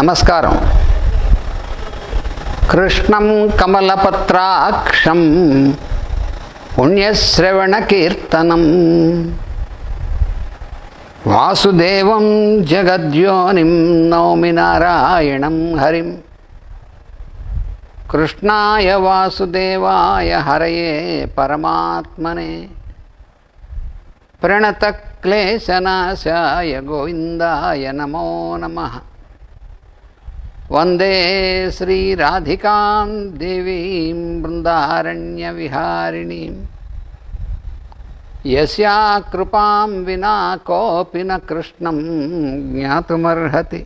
నమస్కారం. కృష్ణం కమలపత్రాక్షం పుణ్యశ్రవణకీర్తనం వాసుదేవం జగద్యోనిం నౌమి నారాయణం హరిం. కృష్ణాయ వాసుదేవాయ హరయే పరమాత్మనే ప్రణతక్లేశనాశాయ గోవిందాయ నమో నమః. వందే శ్రీరాధికాం దేవీం బృందారణ్యవిహారిణీం యస్యా కృపాం వినా కోపి న కృష్ణం జ్ఞాతుమర్హతి.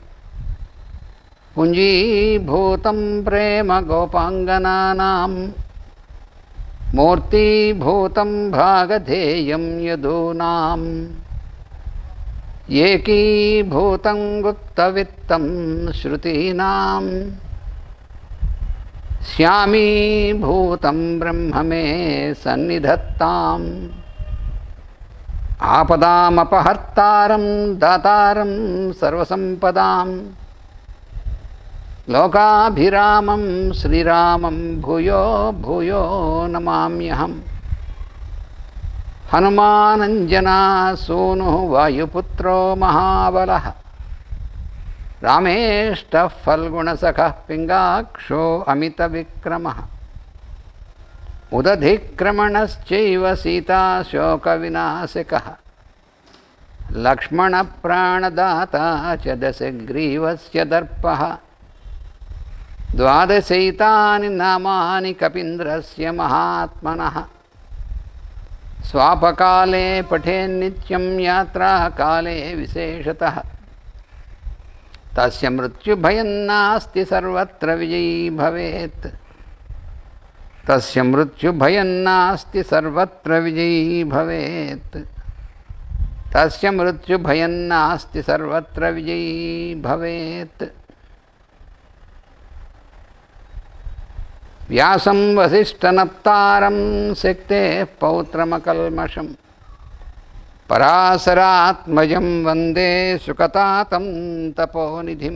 పుంజీభూతం ప్రేమ గోపాంగనానాం మూర్తీభూతం భాగధేయం యదూనాం ఏకీభూతం గుప్తవిత్తం శృతీనాం శ్యామీభూతం బ్రహ్మ మే సన్నిధత్తాం. ఆపదామపహర్తారం దాతారం సర్వసంపదాం లోకాభిరామం శ్రీరామం భూయో భూయో నమామ్యహం. హనుమానంజనా సూను వాయుపుత్రో మహాబలః రామేష్టః ఫల్గుణసఖః పింగాక్షో అమితవిక్రమః. ఉదధిక్రమణశ్చైవ సీతాశోకవినాశకः లక్ష్మణప్రాణదాతా చ దశగ్రీవస్య దర్పः. ద్వాదశైతాని నామాని కపీంద్రస్య మహాత్మనః. స్వాపకాలే పఠేన్నిత్యం యాత్రాకాలే విశేషతః. తస్య మృత్యుభయం నాస్తి సర్వత్ర విజయీ భవేత్. తస్య మృత్యుభయం నాస్తి సర్వత్ర విజయీ భవేత్. తస్య మృత్యుభయం నాస్తి సర్వత్ర విజయీ భవేత్. వ్యాసం వసిష్ఠనప్తారం శక్తేః పౌత్రమకల్మషం పరాశరాత్మజం వందే సుకతాతం తపోనిధిం.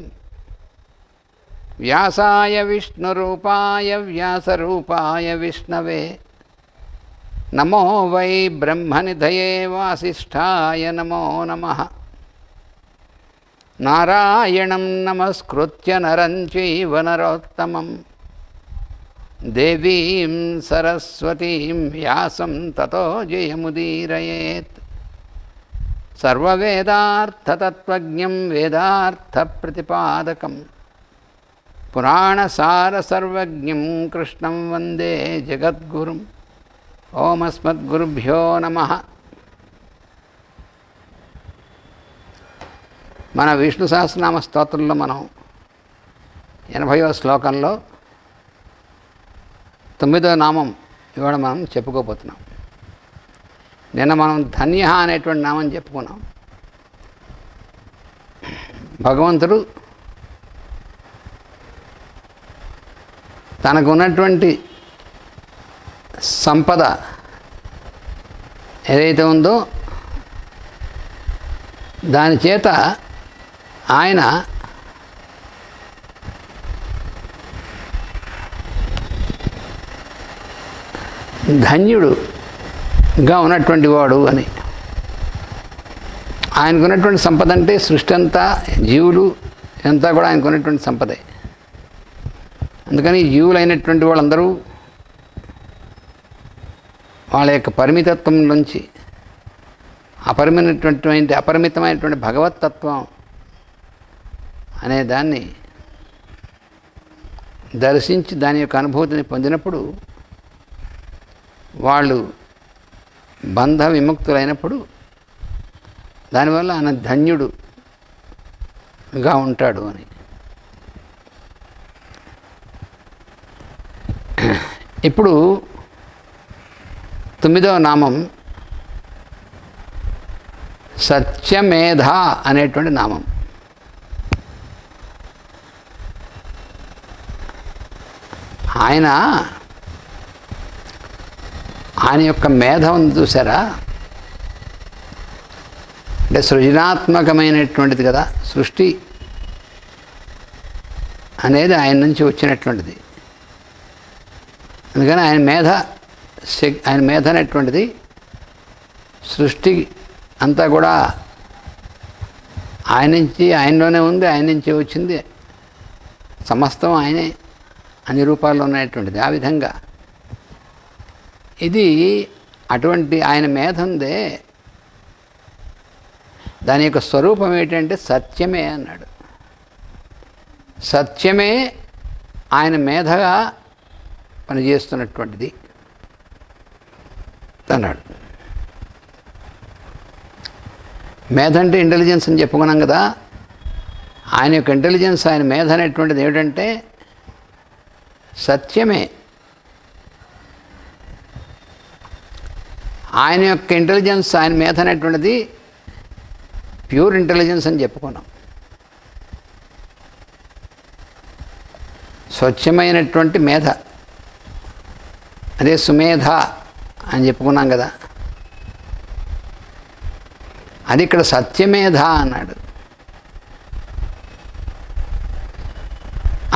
వ్యాసాయ విష్ణురూపాయ వ్యాసరూపాయ విష్ణవే నమో వై బ్రహ్మనిధయే వాసిష్ఠాయ నమో నమః. నారాయణం నమస్కృత్య నరం చైవ నరోత్తమం దేవీం సరస్వతీం వ్యాసం తతో జయముదీరయేత్. సర్వవేదార్థతత్వజ్ఞం వేదార్థప్రతిపాదకం పురాణసారసర్వజ్ఞం కృష్ణం వందే జగద్గురుం. ఓమస్మద్గురుభ్యో నమః. మన విష్ణు సహస్రనామ స్తోత్రంలో మనం 80వ శ్లోకంలో 9వ నామం ఇవాళ మనం చెప్పుకోబోతున్నాం. నిన్న మనం ధన్య అనేటువంటి నామం చెప్పుకున్నాం. భగవంతుడు తనకు ఉన్నటువంటి సంపద ఏదైతే ఉందో దాని చేత ఆయన ధన్యుడుగా ఉన్నటువంటి వాడు అని. ఆయనకు ఉన్నటువంటి సంపద అంటే సృష్టి అంతా, జీవులు అంతా కూడా ఆయనకు ఉన్నటువంటి సంపదే. అందుకని జీవులైనటువంటి వాళ్ళందరూ వాళ్ళ యొక్క పరిమితత్వం నుంచి అపరిమితమైనటువంటి భగవత్తత్వం అనే దాన్ని దర్శించి దాని యొక్క అనుభూతిని పొందినప్పుడు వాళ్ళు బంధ విముక్తులైనప్పుడు దానివల్ల ఆయన ధన్యుడుగా ఉంటాడు అని. ఇప్పుడు 9వ నామం సత్యమేధ అనేటువంటి నామం. ఆయన యొక్క మేధ ఉంది చూసారా, అంటే సృజనాత్మకమైనటువంటిది కదా. సృష్టి అనేది ఆయన నుంచి వచ్చినటువంటిది. అందుకని ఆయన మేధ అనేటువంటిది సృష్టి అంతా కూడా ఆయన నుంచి, ఆయనలోనే ఉంది, ఆయన నుంచి వచ్చింది, సమస్తం ఆయనే అన్ని రూపాల్లో ఉన్నటువంటిది. ఆ విధంగా ఇది అటువంటి ఆయన మేధ ఉందే, దాని యొక్క స్వరూపం ఏంటంటే సత్యమే అన్నాడు. సత్యమే ఆయన మేధగా పనిచేస్తున్నటువంటిది అన్నాడు. మేధ అంటే ఇంటెలిజెన్స్ అని చెప్పుకున్నాం కదా. ఆయన యొక్క ఇంటెలిజెన్స్, ఆయన మేధ అనేటువంటిది ఏమిటంటే సత్యమే. ఆయన యొక్క ఇంటెలిజెన్స్, ఆయన మేధ అనేటువంటిది ప్యూర్ ఇంటెలిజెన్స్ అని చెప్పుకున్నాం. స్వచ్ఛమైనటువంటి మేధ, అదే సుమేధ అని చెప్పుకున్నాం కదా. అది ఇక్కడ సత్యమేధ అన్నాడు.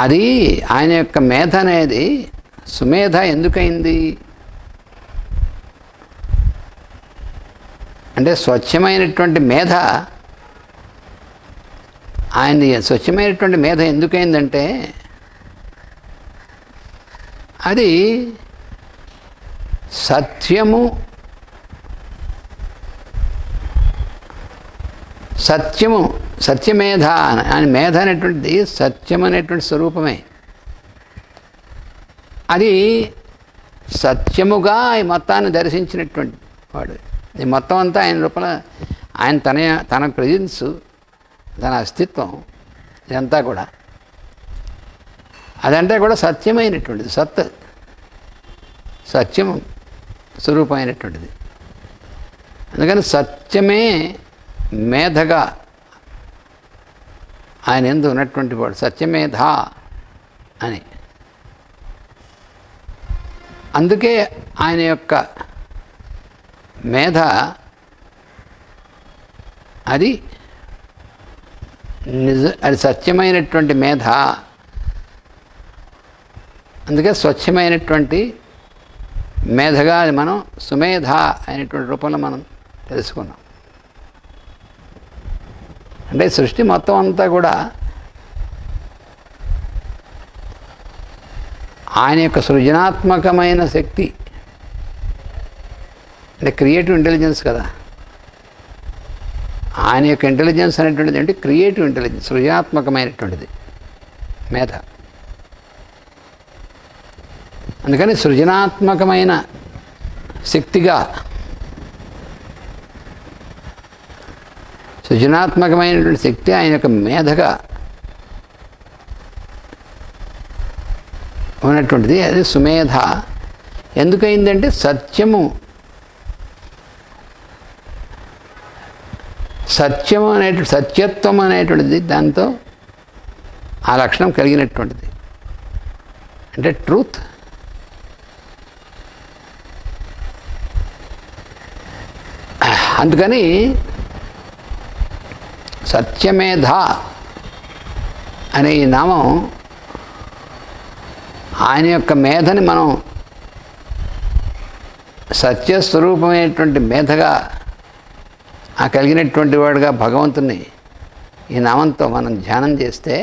అది ఆయన యొక్క మేధ అనేది సుమేధ ఎందుకైంది అంటే, స్వచ్ఛమైనటువంటి మేధ, ఆయన స్వచ్ఛమైనటువంటి మేధ ఎందుకైందంటే అది సత్యము, సత్యమేధ. ఆయన మేధ అనేటువంటిది సత్యం అనేటువంటి స్వరూపమే. అది సత్యముగా ఈ మొత్తాన్ని దర్శించినటువంటి వాడు. ఈ మొత్తం అంతా ఆయన రూపంలో ఆయన తన ప్రెజెన్స్, తన అస్తిత్వం, ఇదంతా కూడా అదంతా కూడా సత్యమైనటువంటిది, సత్యం స్వరూపమైనటువంటిది. అందుకని సత్యమే మేధగా ఆయన ఎందు ఉన్నటువంటి వాడు, సత్యమేధ అని. అందుకే ఆయన యొక్క మేధ అది అది సత్యమైనటువంటి మేధ. అందుకే స్వచ్ఛమైనటువంటి మేధగా అది మనం సుమేధ అయినటువంటి రూపంలో మనం తెలుసుకున్నాం. అంటే సృష్టి మొత్తం అంతా కూడా ఆయన యొక్క సృజనాత్మకమైన శక్తి, అంటే క్రియేటివ్ ఇంటెలిజెన్స్ కదా. ఆయన యొక్క ఇంటెలిజెన్స్ అనేటువంటిది అంటే క్రియేటివ్ ఇంటెలిజెన్స్, సృజనాత్మకమైనటువంటిది మేధ. అందుకని సృజనాత్మకమైన శక్తిగా, సృజనాత్మకమైనటువంటి శక్తి ఆయన యొక్క మేధగా ఉన్నటువంటిది. అది సుమేధ. ఎందుకైందంటే సత్యత్వం అనేటువంటిది దాంతో ఆ లక్షణం కలిగినటువంటిది, అంటే ట్రూత్. అందుకని సత్యమేధ అనే ఈ నామం ఆయన యొక్క మేధని మనం సత్యస్వరూపమైనటువంటి మేధగా కలిగినటువంటి వాడుగా భగవంతుని ఈ నామంతో మనం ధ్యానం చేస్తే,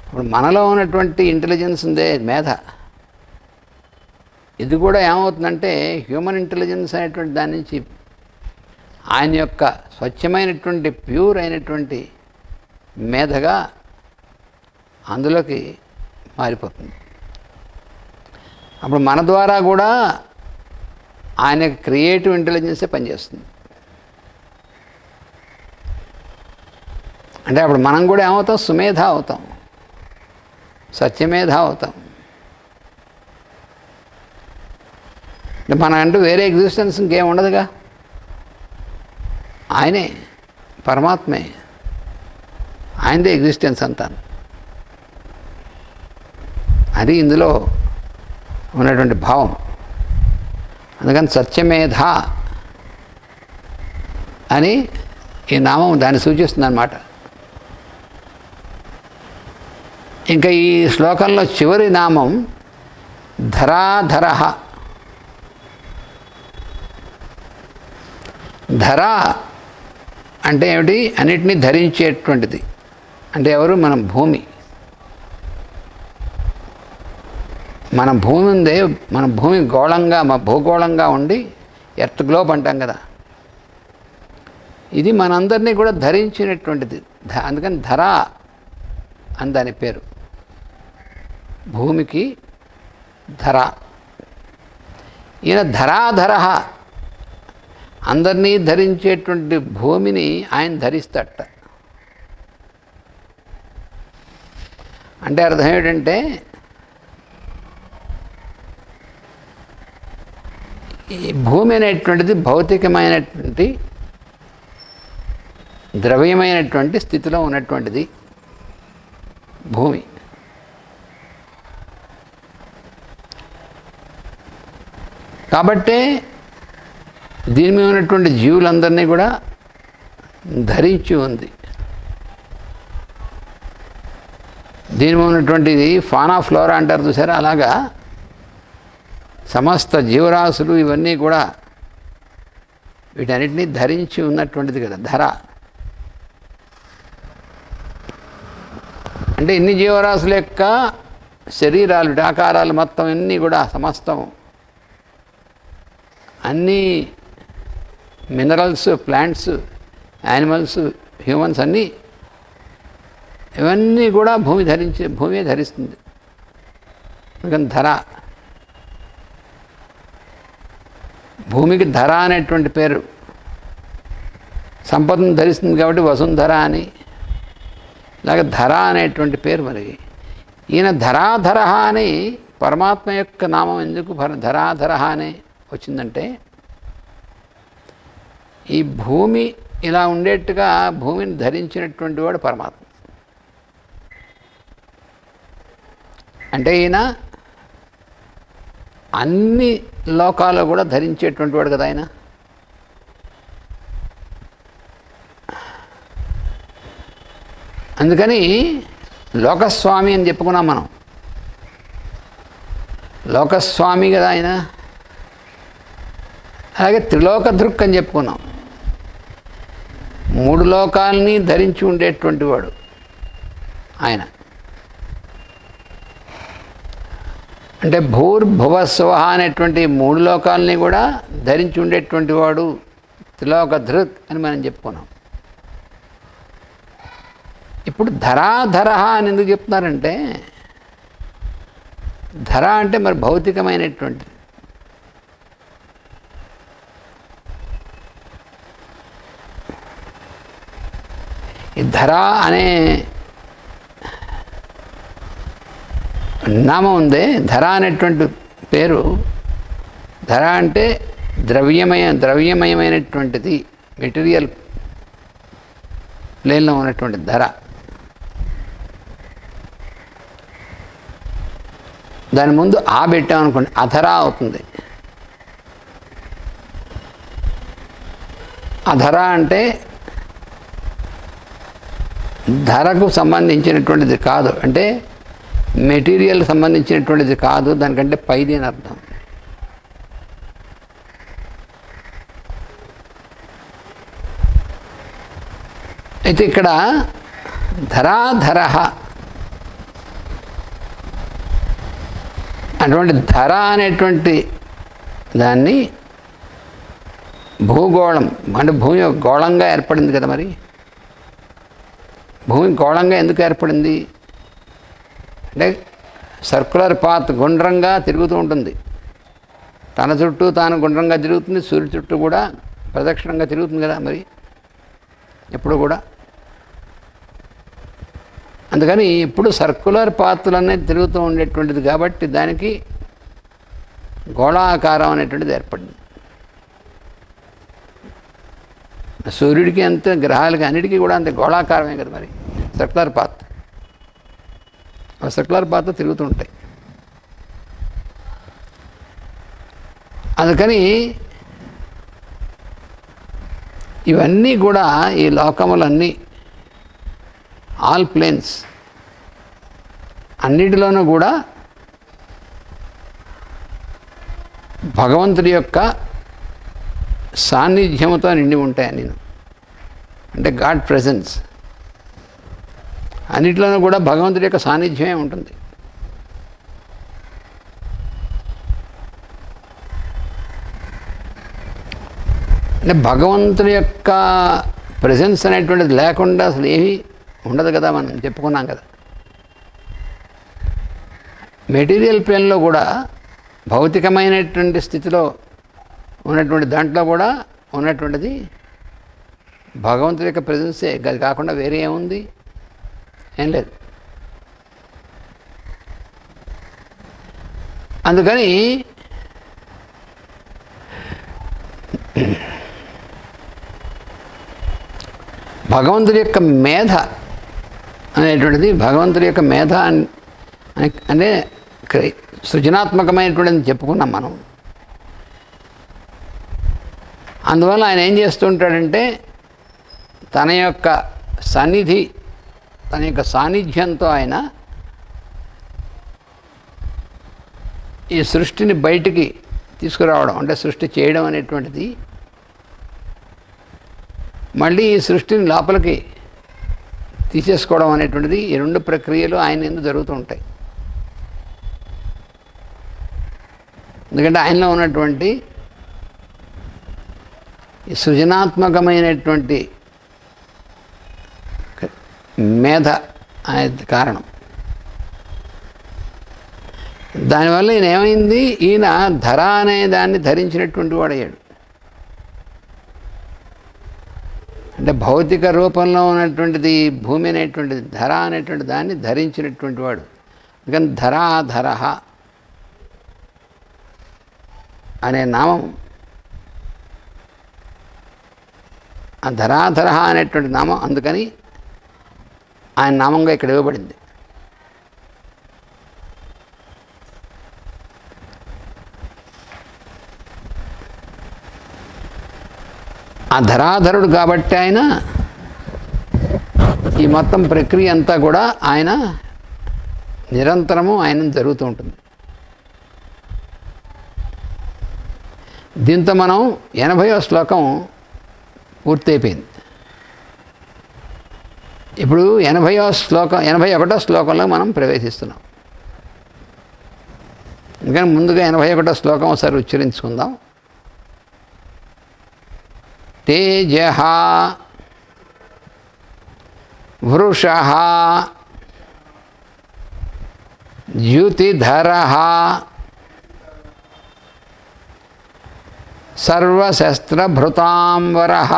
ఇప్పుడు మనలో ఉన్నటువంటి ఇంటెలిజెన్స్ ఉందే మేధ, ఇది కూడా ఏమవుతుందంటే హ్యూమన్ ఇంటెలిజెన్స్ అనేటువంటి దాని నుంచి ఆయన యొక్క స్వచ్ఛమైనటువంటి ప్యూర్ అయినటువంటి మేధగా అందులోకి మారిపోతుంది. అప్పుడు మన ద్వారా కూడా ఆయన క్రియేటివ్ ఇంటెలిజెన్సే పనిచేస్తుంది. అంటే అప్పుడు మనం కూడా ఏమవుతాం, సుమేధ అవుతాం, సత్యమేధ అవుతాం. అంటే మనకంటూ వేరే ఎగ్జిస్టెన్స్ ఇంకేం ఉండదుగా, ఆయనే, పరమాత్మే, ఆయనదే ఎగ్జిస్టెన్స్ అంతా. అది ఇందులో ఉన్నటువంటి భావం. అందుకని సత్యమేధ అని ఈ నామం దాన్ని సూచిస్తుంది అన్నమాట. ఇంకా ఈ శ్లోకంలో చివరి నామం ధరాధర. ధర అంటే ఏమిటి? అన్నిటినీ ధరించేటువంటిది. అంటే ఎవరు? మనం భూమి. మన భూమి ఉందే, మన భూమి గోళంగా, భూగోళంగా ఉండి ఎర్త్ గ్లోబ్ అంటాం కదా, ఇది మనందరినీ కూడా ధరించినటువంటిది. అందుకని ధర అని దాని పేరు. భూమికి ధర. ఈయన ధరాధర, అందరినీ ధరించేటువంటి భూమిని ఆయన ధరిస్తాడట. అంటే అర్థం ఏమిటంటే, ఈ భూమి అనేటువంటిది భౌతికమైనటువంటి ద్రవ్యమైనటువంటి స్థితిలో ఉన్నటువంటిది భూమి. కాబట్టే దీని మీద ఉన్నటువంటి జీవులందరినీ కూడా ధరించి ఉంది. దీని మీద ఉన్నటువంటిది ఫానా ఫ్లోరా అంటారు చూసారా, అలాగా సమస్త జీవరాశులు ఇవన్నీ కూడా వీటన్నిటినీ ధరించి ఉన్నటువంటిది కదా ధర. అంటే ఇన్ని జీవరాశుల యొక్క శరీరాలు, ఆకారాలు మొత్తం అన్నీ కూడా సమస్తం, అన్నీ మినరల్స్, ప్లాంట్స్, యానిమల్స్, హ్యూమన్స్ అన్నీ, ఇవన్నీ కూడా భూమి ధరిస్తుంది. అందుకని ధర. భూమికి ధర అనేటువంటి పేరు. సంపదను ధరిస్తుంది కాబట్టి వసుంధర అని, ఇలాగ ధర అనేటువంటి పేరు. మరి ఈయన ధరాధర అని పరమాత్మ యొక్క నామం ఎందుకు ధరాధర అని వచ్చిందంటే, ఈ భూమి ఇలా ఉండేట్టుగా భూమిని ధరించినటువంటి వాడు పరమాత్మ. అంటే ఈయన అన్ని లోకాల్లో కూడా ధరించేటువంటి వాడు కదా ఆయన. అందుకని లోకస్వామి అని చెప్పుకున్నాం మనం. లోకస్వామి కదా ఆయన. అలాగే త్రిలోక దృక్ అని చెప్పుకున్నాం. 3 లోకాలని ధరించి ఉండేటువంటి వాడు ఆయన. అంటే భూర్భువస్వ అనేటువంటి 3 లోకాలని కూడా ధరించి ఉండేటువంటి వాడు త్రిలోక ధృక్ అని మనం చెప్పుకున్నాం. ఇప్పుడు ధరాధర అని ఎందుకు చెప్తున్నారంటే, ధర అంటే మరి భౌతికమైనటువంటిది. ఈ ధర అనే నామం ఉందే, ధర అనేటువంటి పేరు. ధర అంటే ద్రవ్యమయమైనటువంటిది, మెటీరియల్ ప్లేన్లో ఉన్నటువంటి ధర. దాని ముందు ఆ పెట్టామనుకోండి, అధర అవుతుంది. అధర అంటే ధరకు సంబంధించినటువంటిది కాదు, అంటే మెటీరియల్ సంబంధించినటువంటిది కాదు, దానికంటే పైది అని అర్థం. అయితే ఇక్కడ ధరాధర అటువంటి ధర అనేటువంటి దాన్ని భూగోళం అంటే భూమి గోళంగా ఏర్పడింది కదా. మరి భూమి గోళంగా ఎందుకు ఏర్పడింది అంటే, సర్కులర్ పాత్, గుండ్రంగా తిరుగుతూ ఉంటుంది. తన చుట్టూ తాను గుండ్రంగా తిరుగుతుంది, సూర్యుడి చుట్టూ కూడా ప్రదక్షిణంగా తిరుగుతుంది కదా మరి ఎప్పుడు కూడా. అందుకని ఇప్పుడు సర్కులర్ పాత్లనే తిరుగుతూ ఉండేటువంటిది కాబట్టి దానికి గోళాకారం అనేటువంటిది ఏర్పడింది. సూర్యుడికి అంతే, గ్రహాలకి అన్నిటికీ కూడా అంతే గోళాకారమే కదా మరి సర్కులర్ పాత్. ఆ సర్కులర్ పాత్ తిరుగుతూ ఉంటాయి. అందుకని ఇవన్నీ కూడా ఈ లోకములన్నీ ఆల్ ప్లేన్స్ అన్నిటిలోనూ కూడా భగవంతుడి యొక్క సాన్నిధ్యముతో నిండి ఉంటాయి నేను, అంటే గాడ్ ప్రెజెన్స్. అన్నిటిలోనూ కూడా భగవంతుడి యొక్క సాన్నిధ్యమే ఉంటుంది. అంటే భగవంతుడి యొక్క ప్రెజెన్స్ అనేటువంటిది లేకుండా అసలు ఏమీ ఉండదు కదా, మనం చెప్పుకున్నాం కదా. మెటీరియల్ ప్లేన్లో కూడా భౌతికమైనటువంటి స్థితిలో ఉన్నటువంటి దాంట్లో కూడా ఉన్నటువంటిది భగవంతుడి యొక్క ప్రెజెన్సే, అది కాకుండా వేరే ఏముంది, ఏం లేదు. అందుకని భగవంతుడి యొక్క మేధ అనేటువంటిది, భగవంతుడి యొక్క మేధ అంటే సృజనాత్మకమైనటువంటిది చెప్పుకున్నాం మనం. అందువల్ల ఆయన ఏం చేస్తుంటాడంటే తన యొక్క సన్నిధి, తన యొక్క సాన్నిధ్యంతో ఆయన ఈ సృష్టిని బయటికి తీసుకురావడం, అంటే సృష్టి చేయడం అనేటువంటిది, మళ్ళీ ఈ సృష్టిని లోపలికి తీసేసుకోవడం అనేటువంటిది, ఈ రెండు ప్రక్రియలు ఆయన ఎందుకు జరుగుతూ ఉంటాయి. ఎందుకంటే ఆయనలో ఉన్నటువంటి ఈ సృజనాత్మకమైనటువంటి మేధ అనేది కారణం. దానివల్ల ఈయన ఏమైంది, ఈయన ధర అనే దాన్ని ధరించినటువంటి వాడయ్యాడు. అంటే భౌతిక రూపంలో ఉన్నటువంటిది భూమి అనేటువంటిది, ధర అనేటువంటి దాన్ని ధరించినటువంటి వాడు. అందుకని ధరాధర అనే నామం, ఆ ధరాధర అనేటువంటి నామం అందుకని ఆయన నామంగా ఇక్కడ ఇవ్వబడింది. ఆ ధరాధరుడు కాబట్టి ఆయన ఈ మొత్తం ప్రక్రియ అంతా కూడా ఆయన నిరంతరము ఆయన జరుగుతూ ఉంటుంది. దీంతో మనం 80వ శ్లోకం పూర్తయిపోయింది. ఇప్పుడు 81వ శ్లోకంలో మనం ప్రవేశిస్తున్నాం. అందుకని ముందుగా 81వ శ్లోకం ఒకసారి ఉచ్చరించుకుందాం. తేజః వృషః ద్యుతిధరః సర్వశస్త్రభృతాంబరః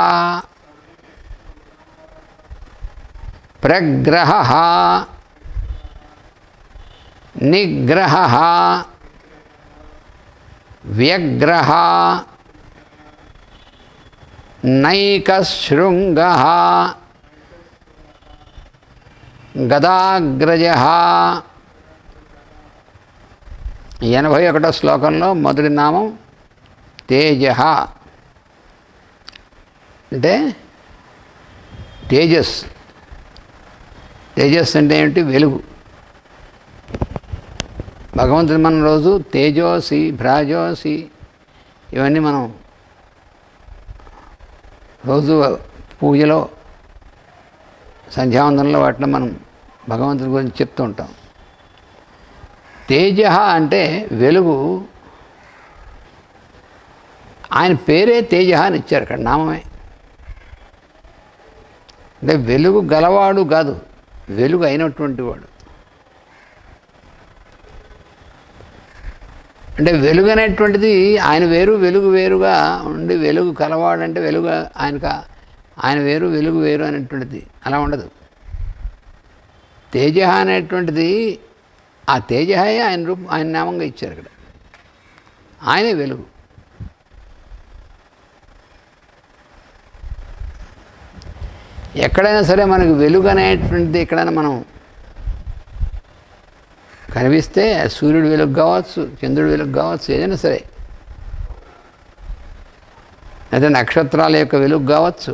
ప్రగ్రహః నిగ్రహః వ్యగ్రహः నైకశృంగః గదాగ్రజః. 81వ శ్లోకంలో మొదటి నామం తేజః, అంటే తేజస్. తేజస్ అంటే ఏమిటి? వెలుగు. భగవంతుడు మనం రోజు తేజోసి భ్రాజోసి ఇవన్నీ మనం రోజు పూజలో సంధ్యావందనంలో వాటిలో మనం భగవంతుడి గురించి చెప్తూ ఉంటాం. తేజ అంటే వెలుగు. ఆయన పేరే తేజ అని ఇచ్చారు అక్కడ, నామమే. అంటే వెలుగు గలవాడు కాదు, వెలుగు అయినటువంటి వాడు. అంటే వెలుగు అనేటువంటిది ఆయన వేరు, వెలుగు వేరుగా ఉండి వెలుగు కలవాడంటే వెలుగు ఆయన వేరు, వెలుగు వేరు అనేటువంటిది అలా ఉండదు. తేజ అనేటువంటిది ఆ తేజయే ఆయన రూపం, ఆయన నామంగా ఇచ్చారు ఇక్కడ. ఆయనే వెలుగు. ఎక్కడైనా సరే మనకు వెలుగు అనేటువంటిది ఎక్కడైనా మనం కనిపిస్తే సూర్యుడు వెలుగు కావచ్చు, చంద్రుడి వెలుగు కావచ్చు, ఏదైనా సరే, అయితే నక్షత్రాల యొక్క వెలుగు కావచ్చు,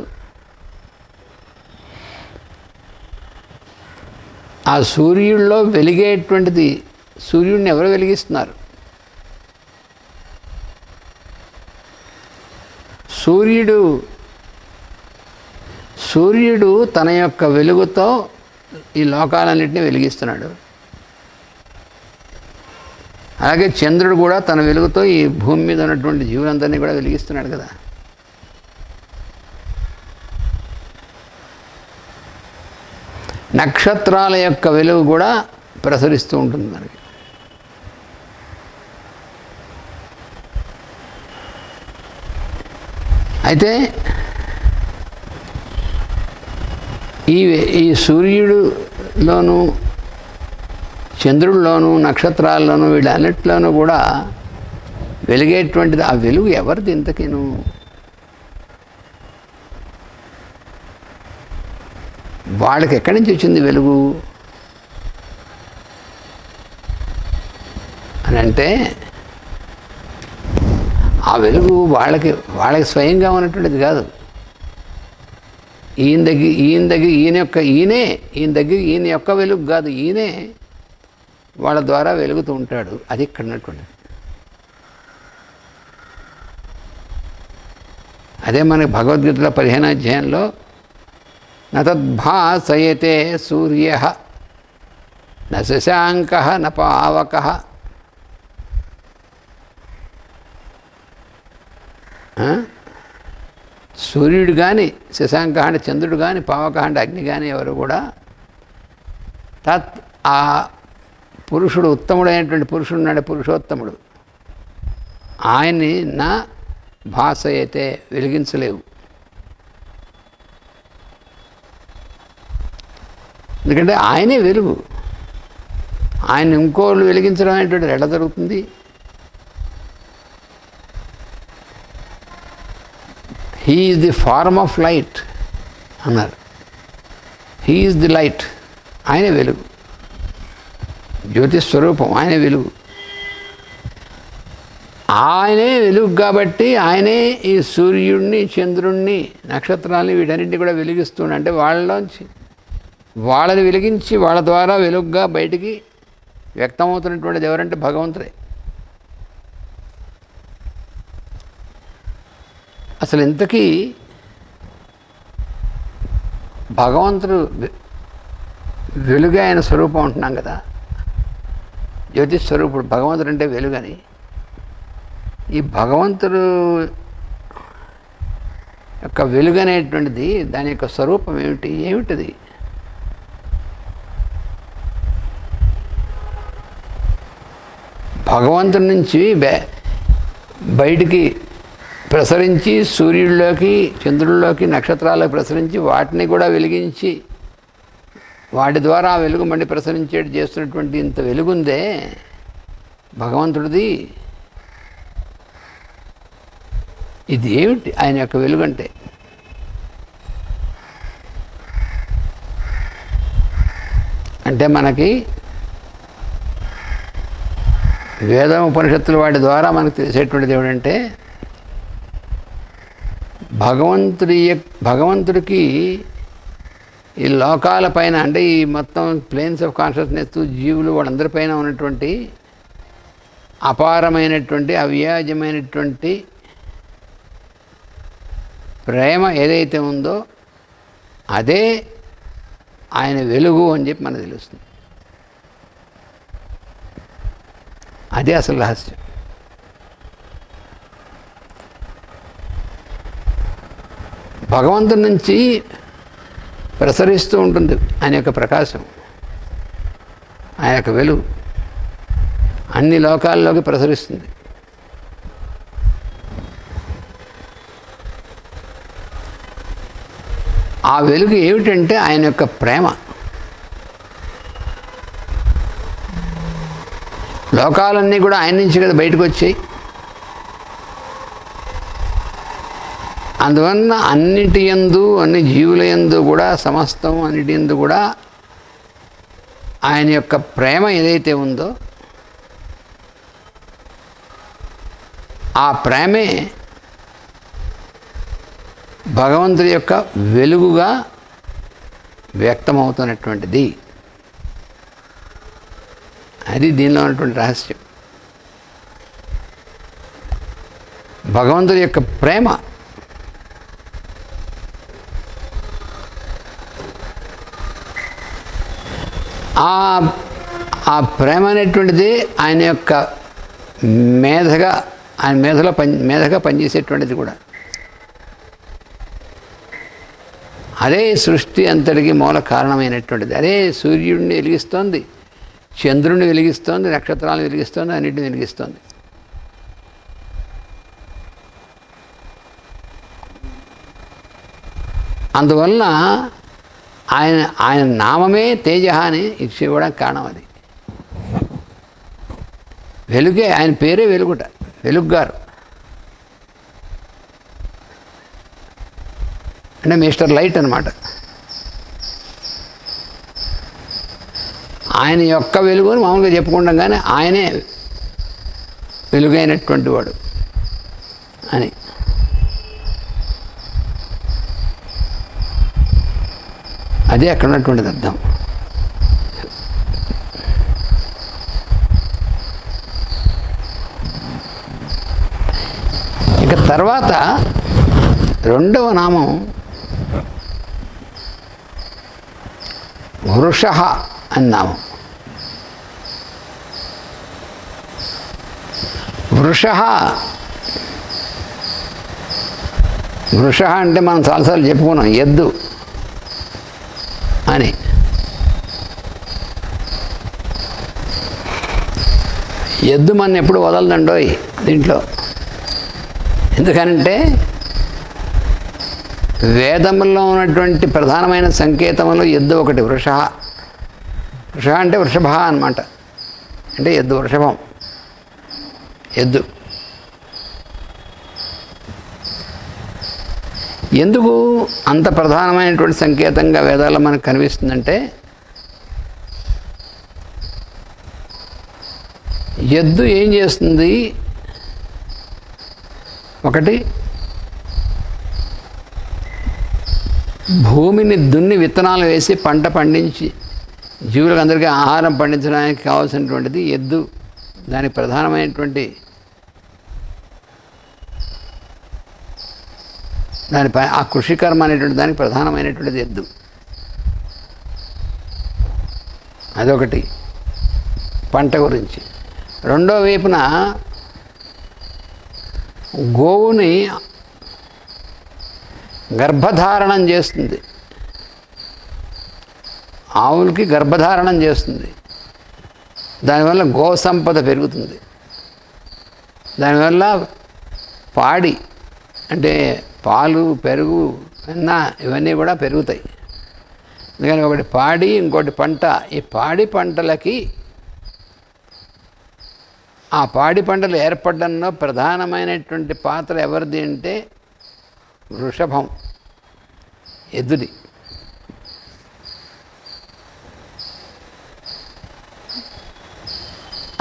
ఆ సూర్యుడిలో వెలిగేటువంటిది, సూర్యుడిని ఎవరు వెలిగిస్తున్నారు? సూర్యుడు తన యొక్క వెలుగుతో ఈ లోకాలన్నింటినీ వెలిగిస్తున్నాడు. అలాగే చంద్రుడు కూడా తన వెలుగుతో ఈ భూమి మీద ఉన్నటువంటి జీవులందరినీ కూడా వెలిగిస్తున్నాడు కదా. నక్షత్రాల యొక్క వెలుగు కూడా ప్రసరిస్తూ ఉంటుంది మనకి. అయితే ఈ సూర్యుడులోనూ చంద్రుడిలోనూ నక్షత్రాల్లోనూ వీళ్ళన్నిటిలోనూ కూడా వెలిగేటువంటిది ఆ వెలుగు ఎవరిది ఇంతకీను? వాళ్ళకి ఎక్కడి నుంచి వచ్చింది వెలుగు అని అంటే, ఆ వెలుగు వాళ్ళకి స్వయంగా ఉన్నటువంటిది కాదు. ఈయన దగ్గర ఈయన యొక్క వెలుగు కాదు, ఈయనే వాళ్ళ ద్వారా వెలుగుతూ ఉంటాడు. అది ఇక్కడ ఉన్నటువంటిది. అదే మనకి భగవద్గీతలో 15వ అధ్యాయంలో నతద్భాసయతే సూర్య న శశాంక న పావక సూర్యుడు కానీ, శశాంక అంటే చంద్రుడు కానీ, పావక అంటే అగ్ని కానీ ఎవరు కూడా ఆ పురుషుడు, ఉత్తముడైనటువంటి పురుషుడు ఉన్నాడు, పురుషోత్తముడు, ఆయన్ని నా భాష అయితే వెలిగించలేవు. ఎందుకంటే ఆయనే వెలుగు. ఆయన ఇంకోళ్ళు వెలిగించడం అనేటువంటిది ఎలా జరుగుతుంది? He is the form of light అన్నారు. He is the light. ఆయనే వెలుగు, జ్యోతిస్వరూపం, ఆయనే వెలుగు. ఆయనే వెలుగు కాబట్టి ఆయనే ఈ సూర్యుడిని, చంద్రుణ్ణి, నక్షత్రాలని వీటన్నింటినీ కూడా వెలిగిస్తున్నాడు. అంటే వాళ్ళని వెలిగించి వాళ్ళ ద్వారా వెలుగుగా బయటికి వ్యక్తమవుతున్నటువంటిది ఎవరంటే భగవంతుడే. అసలు ఇంతకీ భగవంతుడు వెలుగు ఆయన స్వరూపం అంటున్నాం కదా, జ్యోతిస్వరూపుడు భగవంతుడు అంటే వెలుగని. ఈ భగవంతుడు యొక్క వెలుగు అనేటువంటిది దాని యొక్క స్వరూపం ఏమిటిది? భగవంతుడి నుంచి బయటికి ప్రసరించి సూర్యుడిలోకి, చంద్రుడిలోకి, నక్షత్రాలకు ప్రసరించి వాటిని కూడా వెలిగించి వాటి ద్వారా ఆ వెలుగు మళ్ళీ ప్రసరించేటి చేస్తున్నటువంటి ఇంత వెలుగుందే భగవంతుడిది. ఇది ఏమిటి ఆయన యొక్క వెలుగంటే? అంటే మనకి వేద ఉపనిషత్తుల వాటి ద్వారా మనకు తెలిసేటువంటిది ఏమిటంటే, భగవంతుడికి ఈ లోకాల పైన, అంటే ఈ మొత్తం ప్లేన్స్ ఆఫ్ కాన్షియస్నెస్, జీవులు వాళ్ళందరిపైన ఉన్నటువంటి అపారమైనటువంటి అవ్యాజమైనటువంటి ప్రేమ ఏదైతే ఉందో అదే ఆయన వెలుగు అని చెప్పి మనకు తెలుస్తుంది. అదే అసలు రహస్యం. భగవంతుడి నుంచి ప్రసరిస్తూ ఉంటుంది ఆయన యొక్క ప్రకాశం, ఆయన యొక్క వెలుగు అన్ని లోకాల్లోకి ప్రసరిస్తుంది. ఆ వెలుగు ఏమిటంటే ఆయన యొక్క ప్రేమ. లోకాలన్నీ కూడా ఆయన నుంచి కదా బయటకు వచ్చాయి. అందువలన అన్నిటి యందు, అన్ని జీవుల యందు కూడా, సమస్తం అన్నిటి యందు కూడా ఆయన యొక్క ప్రేమ ఏదైతే ఉందో ఆ ప్రేమే భగవంతుడి యొక్క వెలుగుగా వ్యక్తమవుతున్నటువంటిది. అది దీనిలో ఉన్నటువంటి రహస్యం. భగవంతుడి యొక్క ప్రేమ ఆ ప్రేమ అనేటువంటిది ఆయన యొక్క ఆయన మేధగా పనిచేసేటువంటిది కూడా. అదే సృష్టి అంతటికి మూల కారణమైనటువంటిది. అదే సూర్యుడిని వెలిగిస్తోంది, చంద్రుడిని వెలిగిస్తోంది, నక్షత్రాలను వెలిగిస్తోంది, అన్నిటిని వెలిగిస్తోంది. అందువలన ఆయన నామమే తేజ అని ఇచ్చి కూడా కారణం. అది వెలుగే, ఆయన పేరే వెలుగుట, వెలుగుగారు అంటే మిస్టర్ లైట్ అన్నమాట. ఆయన యొక్క వెలుగుని మామూలుగా చెప్పుకుంటాం, కానీ ఆయనే వెలుగైనటువంటి వాడు అని. అదే అక్కడ ఉన్నటువంటిది అర్థం. ఇక తర్వాత రెండవ నామం వృష అని నామం. వృష అంటే మనం చాలాసార్లు చెప్పుకున్నాం, ఎద్దు అని. ఎద్దు మన ఎప్పుడు వదలదండోయ్ దీంట్లో. ఎందుకనంటే వేదముల్లో ఉన్నటువంటి ప్రధానమైన సంకేతములు ఎద్దు ఒకటి. వృష అంటే వృషభ అన్నమాట. అంటే ఎద్దు, వృషభం, ఎద్దు. ఎందుకు అంత ప్రధానమైనటువంటి సంకేతంగా వేదాల్లో మనకు కనిపిస్తుందంటే, ఎద్దు ఏం చేస్తుంది? ఒకటి, భూమిని దున్ని విత్తనాలు వేసి పంట పండించి జీవులకు అందరికీ ఆహారం పండించడానికి కావాల్సినటువంటిది ఎద్దు. దానికి ప్రధానమైనటువంటి దానిపై ఆ కృషికర్మ అనేటువంటి దానికి ప్రధానమైనటువంటిది ఎద్దు. అదొకటి పంట గురించి. రెండో వైపున గోవుని గర్భధారణం చేస్తుంది, ఆవులకి గర్భధారణం చేస్తుంది. దానివల్ల గో సంపద పెరుగుతుంది. దానివల్ల పాడి అంటే పాలు, పెరుగు, వెన్న ఇవన్నీ కూడా పెరుగుతాయి. అందుకని ఒకటి పాడి, ఇంకోటి పంట. ఈ పాడి పంటలకి, ఆ పాడి పంటలు ఏర్పడడంలో ప్రధానమైనటువంటి పాత్ర ఎవరిది అంటే వృషభం, ఎద్దుది.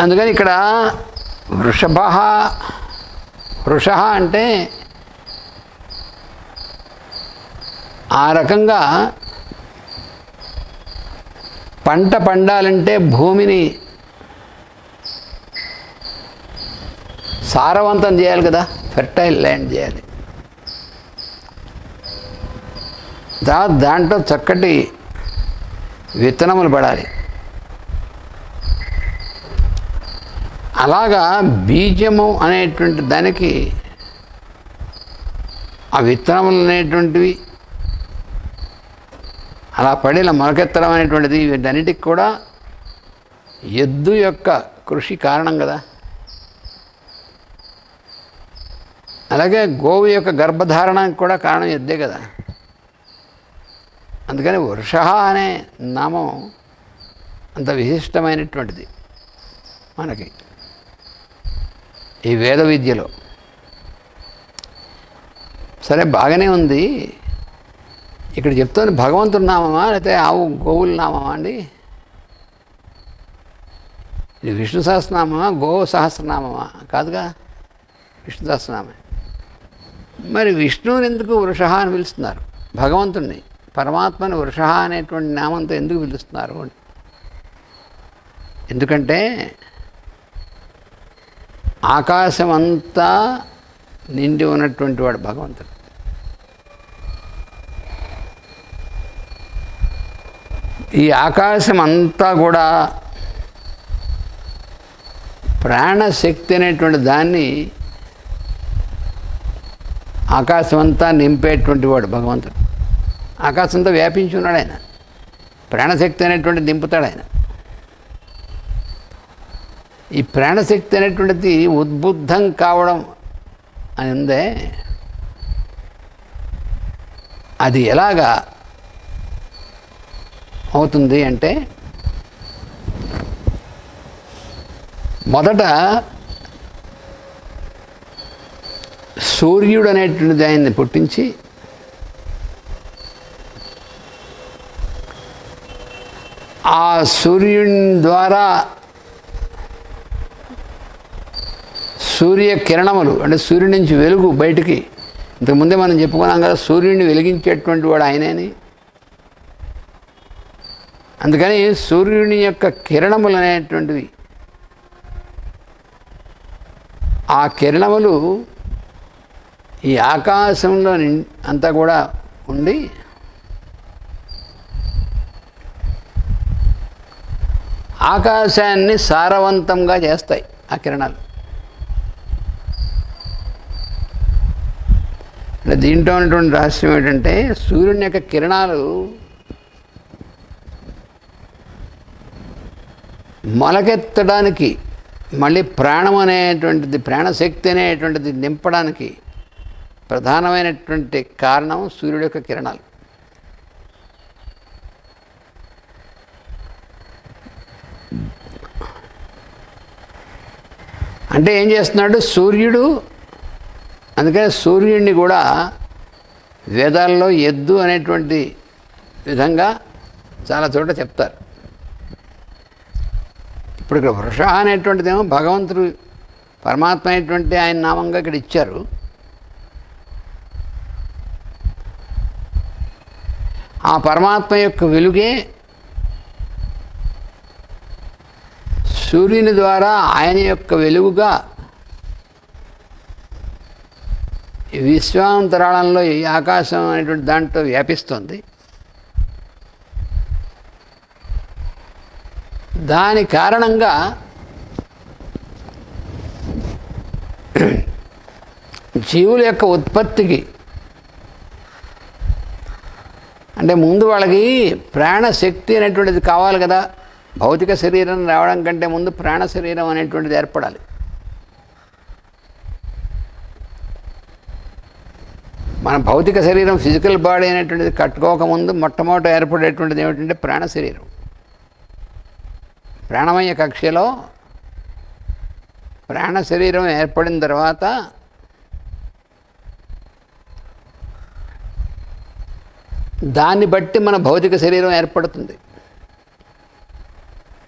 అందుకని ఇక్కడ వృష అంటే ఆ రకంగా పంట పండాలంటే భూమిని సారవంతం చేయాలి కదా, ఫెర్టైల్ ల్యాండ్ చేయాలి. దాంట్లో చక్కటి విత్తనములు పడాలి. అలాగా బీజము అనేటువంటి దానికి ఆ విత్తనములు అనేటువంటివి అలా పడేల మొలకెత్తడం అనేటువంటిది, వీటన్నిటికి కూడా ఎద్దు యొక్క కృషి కారణం కదా. అలాగే గోవు యొక్క గర్భధారణకు కూడా కారణం ఎద్దే కదా. అందుకని వృష అనే నామం అంత విశిష్టమైనటువంటిది మనకి ఈ వేద విద్యలో. సరే, బాగానే ఉంది. ఇక్కడ చెప్తాను భగవంతుడి నామమా లేకపోతే ఆవు గోవుల నామమా అండి? ఇది విష్ణు సహస్రనామమా, గో సహస్రనామమా? కాదుగా, విష్ణు సహస్రనామే. మరి విష్ణువుని ఎందుకు వృష అని పిలుస్తున్నారు? భగవంతుణ్ణి, పరమాత్మని వృష అనేటువంటి నామంతో ఎందుకు పిలుస్తున్నారు? ఎందుకంటే ఆకాశం అంతా నిండి ఉన్నటువంటి వాడు భగవంతుడు. ఈ ఆకాశం అంతా కూడా ప్రాణశక్తి అనేటువంటి దాన్ని ఆకాశం అంతా నింపేటువంటి వాడు భగవంతుడు. ఆకాశంతో వ్యాపించి ఉన్నాడు ఆయన. ప్రాణశక్తి అనేటువంటి దింపుతాడు ఆయన. ఈ ప్రాణశక్తి అనేటువంటిది ఉద్బుద్ధం కావడం అని ఉందే, అది ఎలాగా అవుతుంది అంటే, మొదట సూర్యుడు అనేటువంటిది ఆయన్ని పుట్టించి ఆ సూర్యుని ద్వారా సూర్యకిరణములు అంటే సూర్యుడి నుంచి వెలుగు బయటికి, ఇంతకుముందే మనం చెప్పుకున్నాం కదా, సూర్యుడిని వెలిగించేటువంటి వాడు ఆయనేని. అందుకని సూర్యుని యొక్క కిరణములు అనేటువంటివి, ఆ కిరణములు ఈ ఆకాశంలో అంతా కూడా ఉండి ఆకాశాన్ని సారవంతంగా చేస్తాయి ఆ కిరణాలు. అంటే దీంట్లో ఉన్నటువంటి రహస్యం ఏంటంటే, సూర్యుని యొక్క కిరణాలు మొలకెత్తడానికి, మళ్ళీ ప్రాణం అనేటువంటిది, ప్రాణశక్తి అనేటువంటిది నింపడానికి ప్రధానమైనటువంటి కారణం సూర్యుడి యొక్క కిరణాలు. అంటే ఏం చేస్తున్నాడు సూర్యుడు? అందుకని సూర్యుడిని కూడా వేదాల్లో ఎద్దు అనేటువంటి విధంగా చాలా చోట చెప్తారు. ఇప్పుడు ఇక్కడ వృష అనేటువంటిదేమో భగవంతుడు పరమాత్మ అనేటువంటి ఆయన నామంగా ఇక్కడ ఇచ్చారు. ఆ పరమాత్మ యొక్క వెలుగే సూర్యుని ద్వారా ఆయన యొక్క వెలుగుగా ఈ విశ్వాంతరాళంలో ఈ ఆకాశం అనేటువంటి దాంట్లో వ్యాపిస్తుంది. దాని కారణంగా జీవుల యొక్క ఉత్పత్తికి, అంటే ముందు వాళ్ళకి ప్రాణశక్తి అనేటువంటిది కావాలి కదా. భౌతిక శరీరం రావడం కంటే ముందు ప్రాణ శరీరం అనేటువంటిది ఏర్పడాలి. మన భౌతిక శరీరం, ఫిజికల్ బాడీ అనేటువంటిది కట్టుకోకముందు మొట్టమొదట ఏర్పడేటువంటిది ఏమిటంటే ప్రాణ శరీరం. ప్రాణమయ కక్షలో ప్రాణ శరీరం ఏర్పడిన తర్వాత దాన్ని బట్టి మన భౌతిక శరీరం ఏర్పడుతుంది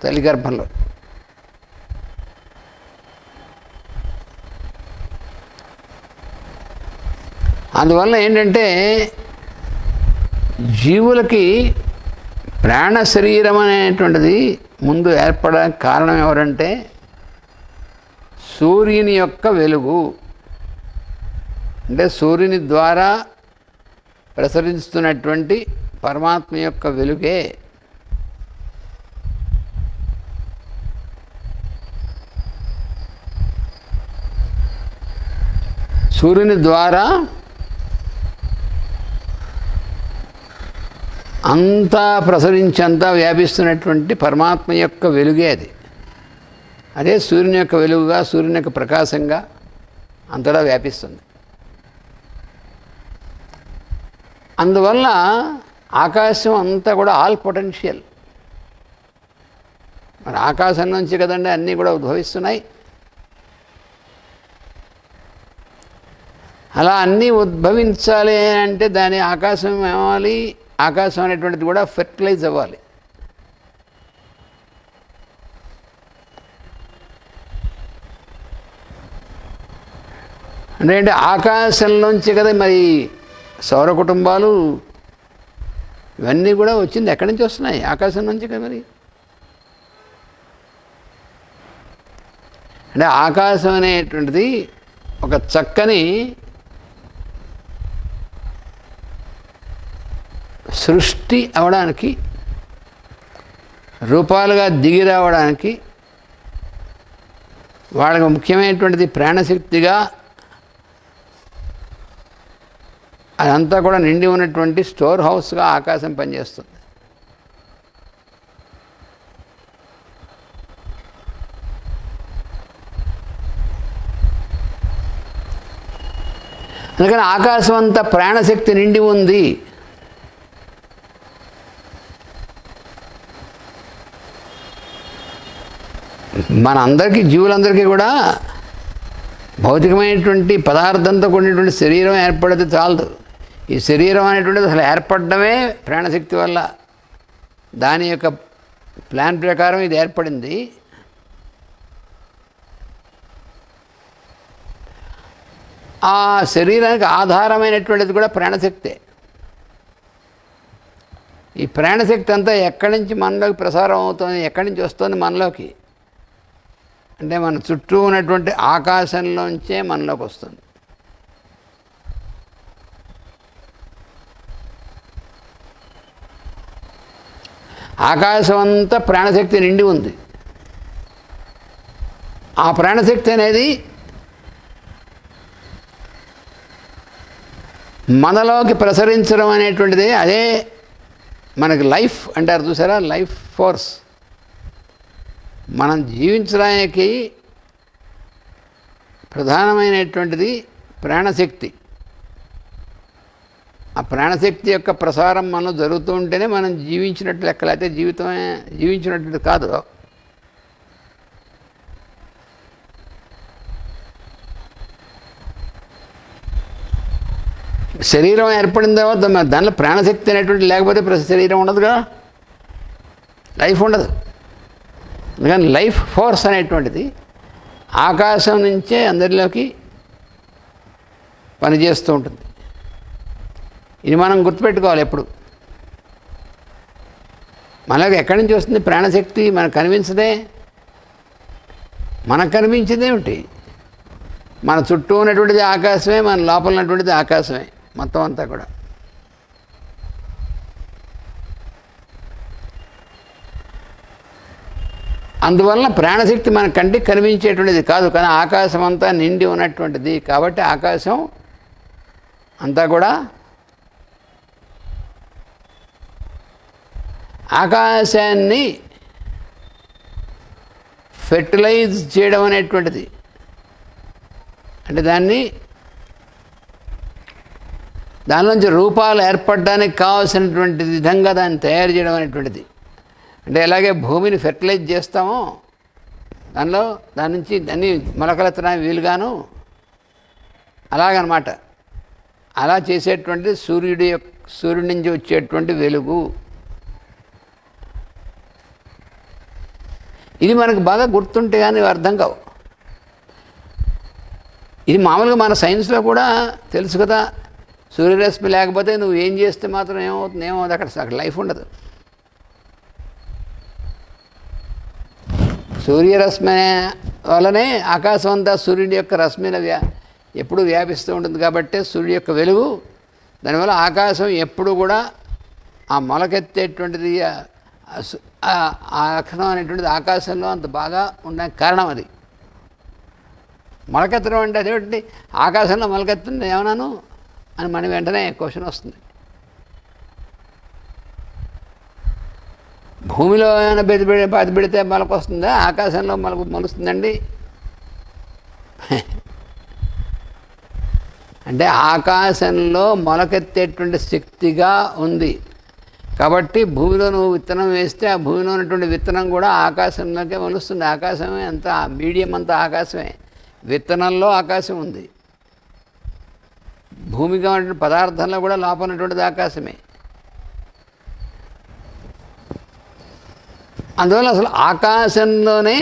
తల్లి గర్భంలో. అందువల్ల ఏంటంటే జీవులకి ప్రాణ శరీరం అనేటువంటిది ముందు ఏర్పడడానికి కారణం ఎవరంటే సూర్యుని యొక్క వెలుగు. అంటే సూర్యుని ద్వారా ప్రసరిస్తున్నటువంటి పరమాత్మ యొక్క వెలుగే సూర్యుని ద్వారా అంతా ప్రసరించి అంతా వ్యాపిస్తున్నటువంటి పరమాత్మ యొక్క వెలుగే అది. అదే సూర్యుని యొక్క వెలుగుగా, సూర్యుని యొక్క ప్రకాశంగా అంతటా వ్యాపిస్తుంది. అందువల్ల ఆకాశం అంతా కూడా ఆల్ పొటెన్షియల్. మరి ఆకాశం నుంచి కదండి అన్నీ కూడా ఉద్భవిస్తున్నాయి. అలా అన్నీ ఉద్భవించాలి అంటే దాని ఆకాశం ఏమవ్వాలి? ఆకాశం అనేటువంటిది కూడా ఫెర్టిలైజ్ అవ్వాలి. అంటే ఆకాశంలోంచి కదా మరి సౌర కుటుంబాలు ఇవన్నీ కూడా వచ్చింది. ఎక్కడి నుంచి వస్తున్నాయి? ఆకాశం నుంచి కదా. మరి అంటే ఆకాశం అనేటువంటిది ఒక చక్కని సృష్టి అవడానికి, రూపాలుగా దిగి రావడానికి, వాళ్ళకి ముఖ్యమైనటువంటిది ప్రాణశక్తిగా అదంతా కూడా నిండి ఉన్నటువంటి స్టోర్ హౌస్గా ఆకాశం పనిచేస్తుంది. అందుకని ఆకాశం అంతా ప్రాణశక్తి నిండి ఉంది. మన అందరికీ, జీవులందరికీ కూడా భౌతికమైనటువంటి పదార్థంతో కూడినటువంటి శరీరం ఏర్పడితే చాలదు. ఈ శరీరం అనేటువంటిది అసలు ఏర్పడమే ప్రాణశక్తి వల్ల. దాని యొక్క ప్లాన్ ప్రకారం ఇది ఏర్పడింది. ఆ శరీరానికి ఆధారమైనటువంటిది కూడా ప్రాణశక్తే. ఈ ప్రాణశక్తి అంతా ఎక్కడి నుంచి మనలోకి ప్రసారం అవుతుంది, ఎక్కడి నుంచి వస్తుంది మనలోకి అంటే మన చుట్టూ ఉన్నటువంటి ఆకాశంలోంచే మనలోకి వస్తుంది. ఆకాశం అంతా ప్రాణశక్తి నిండి ఉంది. ఆ ప్రాణశక్తి అనేది మనలోకి ప్రసరించడం అనేటువంటిది అదే మనకి లైఫ్ అంటారు చూసారా, లైఫ్ ఫోర్స్. మనం జీవించడానికి ప్రధానమైనటువంటిది ప్రాణశక్తి. ఆ ప్రాణశక్తి యొక్క ప్రసారం మనలో జరుగుతూ ఉంటేనే మనం జీవించినట్లు లెక్క, లేకపోతే జీవితమే జీవించినట్టు కాదు. శరీరం ఏర్పడిన తర్వాత దానిలో ప్రాణశక్తి అనేటువంటి లేకపోతే శరీరం ఉండదుగా, లైఫ్ ఉండదు. అందుకని లైఫ్ ఫోర్స్ అనేటువంటిది ఆకాశం నుంచే అందరిలోకి పనిచేస్తూ ఉంటుంది. ఇది మనం గుర్తుపెట్టుకోవాలి ఎప్పుడు. మనకు ఎక్కడి నుంచి వస్తుంది ప్రాణశక్తి? మనకు కనిపించదే. మనకు కనిపించింది ఏమిటి? మన చుట్టూ ఉన్నటువంటిది ఆకాశమే, మన లోపల ఉన్నటువంటిది ఆకాశమే, మొత్తం అంతా కూడా. అందువలన ప్రాణశక్తి మన కంటికి కనిపించేటువంటిది కాదు, కానీ ఆకాశం అంతా నిండి ఉన్నటువంటిది. కాబట్టి ఆకాశం అంతా కూడా ఆకాశాన్ని ఫెర్టిలైజ్ చేయడం అనేటువంటిది, అంటే దానిలోంచి రూపాలు ఏర్పడడానికి కావాల్సినటువంటి విధంగా దాన్ని తయారు చేయడం అనేటువంటిది. అంటే ఎలాగే భూమిని ఫెర్టిలైజ్ చేస్తామో దాని నుంచి అన్ని మొలకలెత్తడానికి వీలుగాను అలాగనమాట. అలా చేసేటువంటి సూర్యుడి నుంచి వచ్చేటువంటి వెలుగు. ఇది మనకు బాగా గుర్తుంటే కానీ అర్థం కావు. ఇది మామూలుగా మన సైన్స్లో కూడా తెలుసు కదా. సూర్యరశ్మి లేకపోతే నువ్వు ఏం చేస్తే మాత్రం ఏమవుతుంది అక్కడ లైఫ్ ఉండదు. సూర్యరశ్మి వల్లనే ఆకాశం అంతా సూర్యుడి యొక్క రశ్మిని ఎప్పుడూ వ్యాపిస్తూ ఉంటుంది. కాబట్టి సూర్యుడి యొక్క వెలుగు, దానివల్ల ఆకాశం ఎప్పుడు కూడా ఆ మొలకెత్తేటువంటిది, ఆ లక్షణం అనేటువంటిది ఆకాశంలో అంత బాగా ఉండడానికి కారణం అది. మొలకెత్తడం అంటే అదేంటి, ఆకాశంలో మొలకెత్తుంది ఏమన్నాను అని మన వెంటనే క్వశ్చన్ వస్తుంది. భూమిలో ఏమైనా పాతి పెడితే మొలకు వస్తుందా? ఆకాశంలో మొలుస్తుందండి. అంటే ఆకాశంలో మొలకెత్తేటువంటి శక్తిగా ఉంది. కాబట్టి భూమిలో నువ్వు విత్తనం వేస్తే ఆ భూమిలో ఉన్నటువంటి విత్తనం కూడా ఆకాశంలోకే మొలుస్తుంది. ఆకాశమే అంతా, మీడియం అంతా ఆకాశమే. విత్తనంలో ఆకాశం ఉంది. భూమిగా ఉన్నటువంటి పదార్థంలో కూడా లోపల ఉన్నటువంటిది ఆకాశమే. అందువల్ల అసలు ఆకాశంలోనే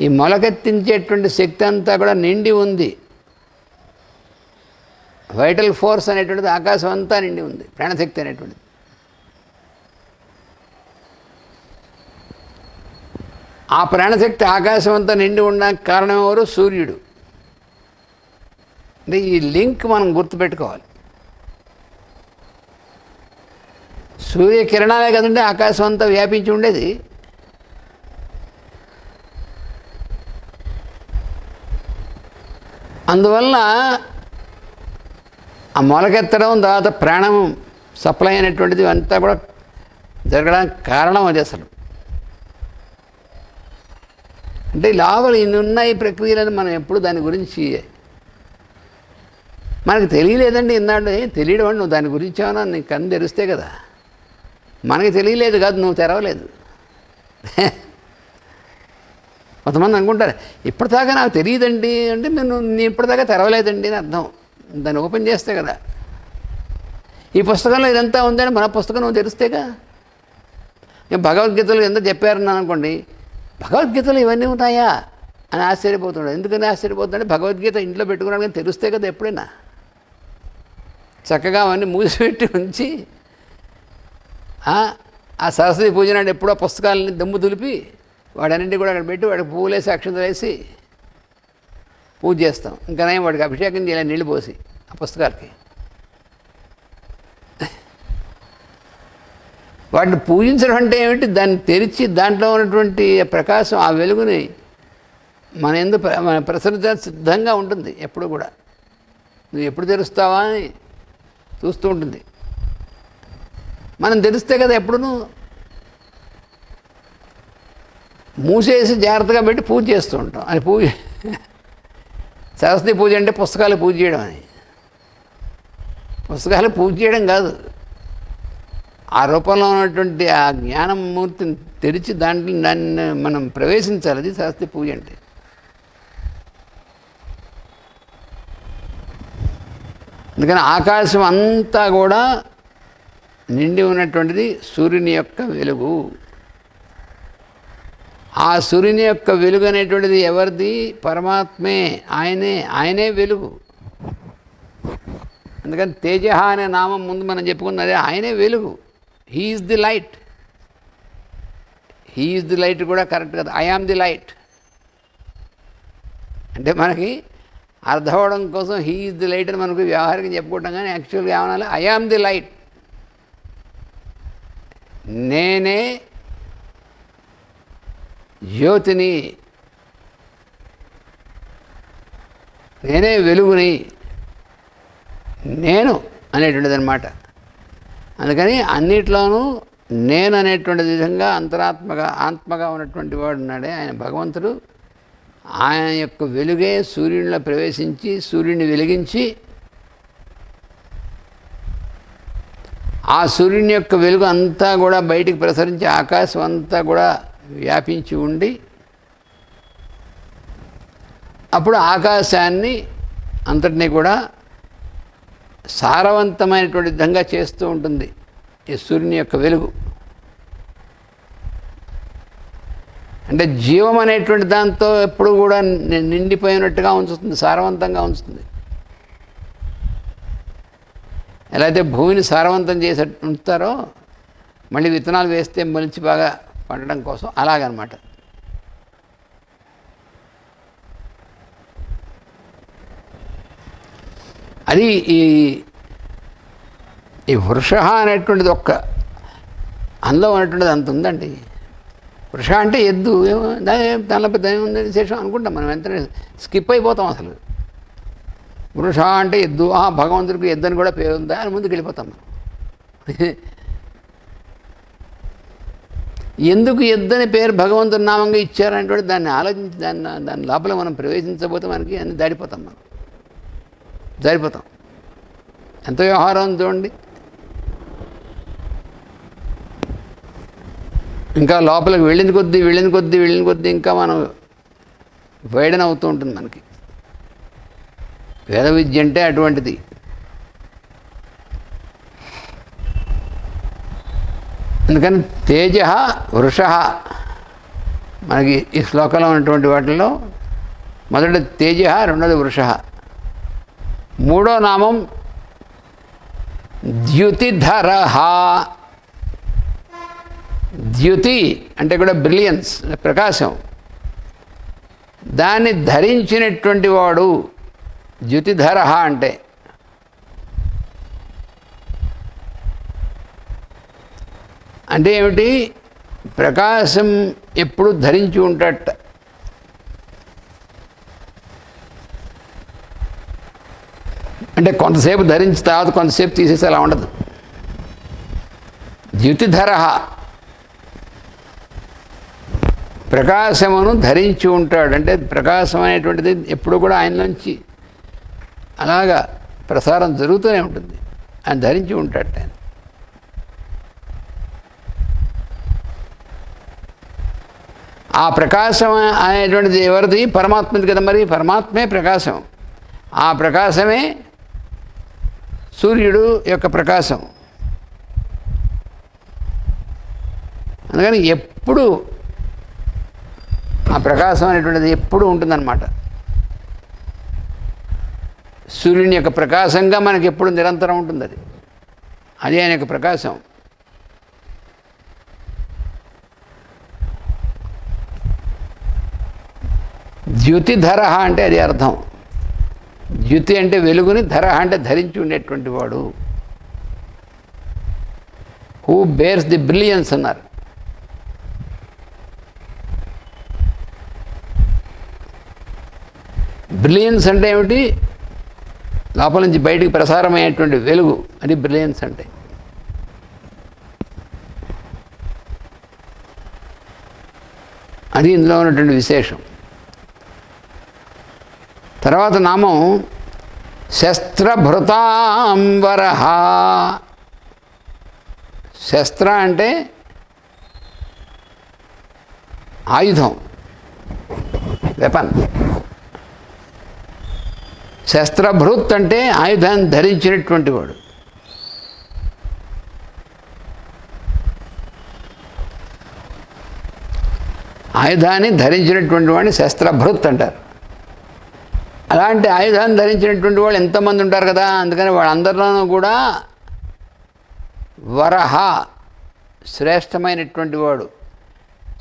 ఈ మొలకెత్తించేటువంటి శక్తి అంతా కూడా నిండి ఉంది. వైటల్ ఫోర్స్ అనేటువంటిది ఆకాశం అంతా నిండి ఉంది, ప్రాణశక్తి అనేటువంటిది. ఆ ప్రాణశక్తి ఆకాశం అంతా నిండి ఉండడానికి కారణం ఎవరు? సూర్యుడు. అంటే ఈ లింక్ మనం గుర్తుపెట్టుకోవాలి. సూర్యకిరణాలే కదండి ఆకాశం అంతా వ్యాపించి ఉండేది. అందువల్ల ఆ మొలకెత్తడం, తర్వాత ప్రాణం సప్లై అనేటువంటిది అంతా కూడా జరగడానికి కారణం అది అసలు. అంటే లోపల ఇన్ని ఉన్నాయి ప్రక్రియలను మనం ఎప్పుడు దాని గురించి మనకు తెలియలేదండి. ఇన్నాడు తెలియడం అండి, నువ్వు దాని గురించి ఏమన్నా నీకు కన్ను తెరిస్తే కదా. మనకి తెలియలేదు కాదు, నువ్వు తెరవలేదు. కొంతమంది అనుకుంటారు ఇప్పటిదాకా నాకు తెలియదండి అంటే నేను ఇప్పటిదాకా తెరవలేదండి అని అర్థం. దాన్ని ఓపెన్ చేస్తే కదా. ఈ పుస్తకంలో ఇదంతా ఉందని మన పుస్తకం నువ్వు తెరిస్తేగా. భగవద్గీతలో ఎంత చెప్పారని అనుకోండి, భగవద్గీతలో ఇవన్నీ ఉన్నాయా అని ఆశ్చర్యపోతున్నాడు. ఎందుకని ఆశ్చర్యపోతుందంటే భగవద్గీత ఇంట్లో పెట్టుకున్నాడు కానీ తెరిస్తే కదా ఎప్పుడైనా. చక్కగా అవన్నీ మూసిపెట్టి ఉంచి ఆ సరస్వతి పూజ నాడు ఎప్పుడో పుస్తకాలని దమ్ము దులిపి వాడన్నింటి కూడా అక్కడ పెట్టి వాడికి పువ్వులేసి అక్షంతలు వేసి పూజ చేస్తాం. ఇంకా నేను వాడికి అభిషేకం చేయాలి నీళ్ళు పోసి ఆ పుస్తకాలకి. వాటిని పూజించడం అంటే ఏమిటి? దాన్ని తెరిచి దాంట్లో ఉన్నటువంటి ప్రకాశం, ఆ వెలుగుని మన ప్రసరించడానికి సిద్ధంగా ఉంటుంది ఎప్పుడు కూడా. నువ్వు ఎప్పుడు తెరుస్తావా అని చూస్తూ ఉంటుంది. మనం తెరిస్తే కదా ఎప్పుడును మూసేసి జాగ్రత్తగా పెట్టి పూజ చేస్తూ ఉంటాం. అని పూజ సరస్వతి పూజ అంటే పుస్తకాలు పూజ చేయడం అని. పుస్తకాలు పూజ చేయడం కాదు, ఆ రూపంలో ఉన్నటువంటి ఆ జ్ఞానమూర్తిని తెరిచి దాన్ని మనం ప్రవేశించాలి. అది సరస్వతి పూజ అంటే. అందుకని ఆకాశం అంతా కూడా నిండి ఉన్నటువంటిది సూర్యుని యొక్క వెలుగు. ఆ సూర్యుని యొక్క వెలుగు అనేటువంటిది ఎవరిది? పరమాత్మే. ఆయనే వెలుగు. అందుకని తేజ అనే నామం ముందు మనం చెప్పుకున్నదే ఆయనే వెలుగు. He is the light. He is the light కూడా కరెక్ట్ కదా. ఐ ఆమ్ ది లైట్ అంటే మనకి అర్థం అవడం కోసం హీ ఈజ్ ది లైట్ అని మనకు వ్యవహారికంగా చెప్పుకుంటాం. కానీ యాక్చువల్గా ఏమనాలి? I am the light. నేనే జ్యోతిని, నేనే వెలుగుని, నేను అనేటువంటిది అనమాట. అందుకని అన్నిట్లోనూ నేను అనేటువంటి విధంగా ఆత్మగా ఉన్నటువంటి వాడు ఉన్నాడే ఆయన భగవంతుడు. ఆయన యొక్క వెలుగే సూర్యునిలో ప్రవేశించి సూర్యుని వెలిగించి ఆ సూర్యుని యొక్క వెలుగు అంతా కూడా బయటికి ప్రసరించి ఆకాశం అంతా కూడా వ్యాపించి ఉండి అప్పుడు ఆకాశాన్ని అంతటినీ కూడా సారవంతమైనటువంటి విధంగా చేస్తూ ఉంటుంది ఈ సూర్యుని యొక్క వెలుగు. అంటే జీవం అనేటువంటి దాంతో ఎప్పుడు కూడా నిండిపోయినట్టుగా ఉంచుతుంది, సారవంతంగా ఉంచుతుంది. ఎలా అయితే భూమిని సారవంతం చేసి ఉంచుతారో మళ్ళీ విత్తనాలు వేస్తే మొలిచి బాగా పండడం కోసం, అలాగనమాట. అది ఈ వృష అనేటువంటిది ఒక్క అందులో ఉన్నటువంటిది అంత ఉందండి. వృష అంటే ఎద్దు, దానిలో పెద్ద ఏముంది విశేషం అనుకుంటాం మనం. వెంటనే స్కిప్ అయిపోతాం అసలు. వృష అంటే ఎద్దు, భగవంతుడికి ఎద్దు అని కూడా పేరు ఉందా అని ముందుకు వెళ్ళిపోతాం మనం. ఎందుకు ఎద్దని పేరు భగవంతుని నామంగా ఇచ్చారంటే దాన్ని ఆలోచించి దాని లోపల మనం ప్రవేశించబోతే మనకి అన్ని దాడిపోతాం. మనం జారిపోతాం. ఎంత వ్యవహారం చూడండి. ఇంకా లోపలికి వెళ్ళిన కొద్దీ ఇంకా మనం వైడన్ అవుతూ ఉంటుంది మనకి. వేద విద్య అంటే అటువంటిది. అందుకని తేజ వృష మనకి ఈ శ్లోకంలో ఉన్నటువంటి వాటిల్లో మొదటి తేజ, రెండోది వృష, మూడో నామం ద్యుతిధర. ద్యుతి అంటే కూడా బ్రిలియన్స్, ప్రకాశం. దాన్ని ధరించినటువంటి వాడు ద్యుతిధర అంటే. అంటే ఏమిటి? ప్రకాశం ఎప్పుడు ధరించి ఉంటాడట. అంటే కొంతసేపు ధరించి తర్వాత కొంతసేపు తీసేసి అలా ఉండదు. ద్యుతిధర ప్రకాశమును ధరించి ఉంటాడు. అంటే ప్రకాశం అనేటువంటిది ఎప్పుడు కూడా ఆయనలోంచి అలాగా ప్రసారం జరుగుతూనే ఉంటుంది. ఆయన ధరించి ఉంటాడు. ఆయన ఆ ప్రకాశం అనేటువంటిది ఎవరిది? పరమాత్మది కదా. మరి పరమాత్మే ప్రకాశం. ఆ ప్రకాశమే సూర్యుడు యొక్క ప్రకాశం. అందుకని ఎప్పుడు ఆ ప్రకాశం అనేటువంటిది ఎప్పుడు ఉంటుందన్నమాట. సూర్యుని యొక్క ప్రకాశంగా మనకి ఎప్పుడు నిరంతరం ఉంటుంది. అది ఆయన యొక్క ప్రకాశం. ద్యుతిధర అంటే అది అర్థం. ద్యుతి అంటే వెలుగుని, ధర అంటే ధరించి ఉండేటువంటి వాడు. హూ బేర్స్ ది బ్రిలియన్స్ అన్నారు. బ్రిలియన్స్ అంటే ఏమిటి? లోపల నుంచి బయటికి ప్రసారమయ్యేటువంటి వెలుగు, అది బ్రిలియన్స్ అంటే. అది ఇందులో ఉన్నటువంటి విశేషం. తర్వాత నామం శస్త్రభృతాంబర. శస్త్ర అంటే ఆయుధం, వెపన్. శస్త్రభృత్ అంటే ఆయుధాన్ని ధరించినటువంటి వాడు. ఆయుధాన్ని ధరించినటువంటి వాడిని శస్త్రభృత్ అంటారు. అలాంటి ఆయుధాన్ని ధరించినటువంటి వాళ్ళు ఎంతమంది ఉంటారు కదా. అందుకని వాళ్ళందరిలోనూ కూడా వరహ శ్రేష్టమైనటువంటి వాడు.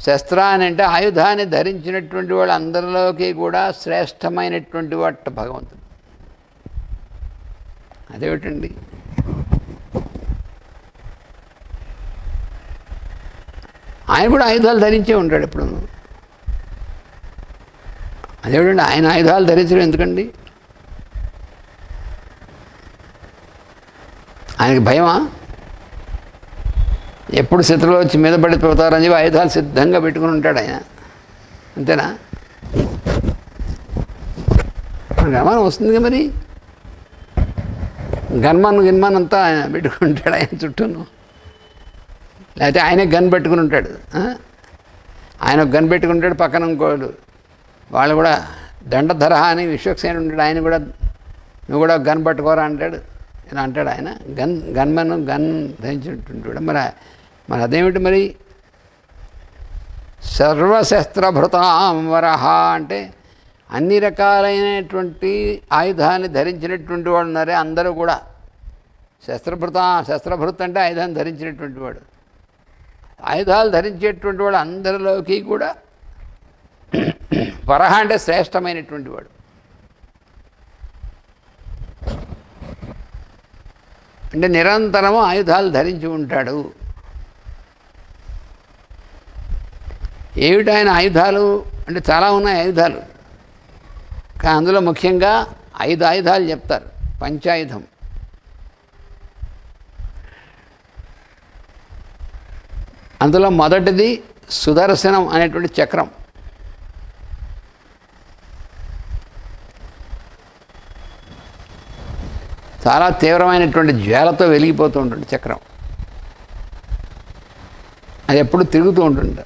శస్త్రాన్ని అంటే ఆయుధాన్ని ధరించినటువంటి వాళ్ళు అందరిలోకి కూడా శ్రేష్టమైనటువంటి వాడు భగవంతుడు. అదేమిటండి? ఆయన కూడా ఆయుధాలు ధరించే ఉంటాడు ఎప్పుడు. అదేమిటండి ఆయన ఆయుధాలు ధరించడం ఎందుకండి? ఆయనకి భయమా? ఎప్పుడు శత్రువులు వచ్చి మీద పడిపోతారని చెప్పి ఆయుధాలు సిద్ధంగా పెట్టుకుని ఉంటాడు ఆయన. అంతేనా? గమనం వస్తుంది మరి. గన్మన్ అంతా ఆయన పెట్టుకుంటాడు ఆయన చుట్టూను. లేకపోతే ఆయనే గన్ పెట్టుకుని ఉంటాడు. ఆయన ఒక గన్ పెట్టుకుంటాడు, పక్కన ఇంకోడు వాళ్ళు కూడా దండధర అని విశ్వక్సేనుడు ఉంటాడు. ఆయన కూడా నువ్వు కూడా గన్ పట్టుకోరా అంటాడు. ఇలా అంటాడు ఆయన. గన్మన్ గన్ ధరించినట్టుంటాడు. మరి అదేమిటి మరి? సర్వశస్త్రభృతాంబర అంటే అన్ని రకాలైనటువంటి ఆయుధాన్ని ధరించినటువంటి వాడు ఉన్నారే అందరూ కూడా. శస్త్రభృత్ అంటే ఆయుధాన్ని ధరించినటువంటి వాడు. ఆయుధాలు ధరించేటువంటి వాడు అందరిలోకి కూడా వరహ అంటే శ్రేష్టమైనటువంటి వాడు. అంటే నిరంతరము ఆయుధాలు ధరించి ఉంటాడు. ఏమిటి ఆయన ఆయుధాలు అంటే చాలా ఉన్నాయి ఆయుధాలు. కానీ అందులో ముఖ్యంగా 5 ఆయుధాలు చెప్తారు. పంచాయుధం. అందులో మొదటిది సుదర్శనం అనేటువంటి చక్రం. చాలా తీవ్రమైనటువంటి జ్వాలతో వెలిగిపోతూ ఉంటుంది చక్రం. అది ఎప్పుడు తిరుగుతూ ఉంటుంది.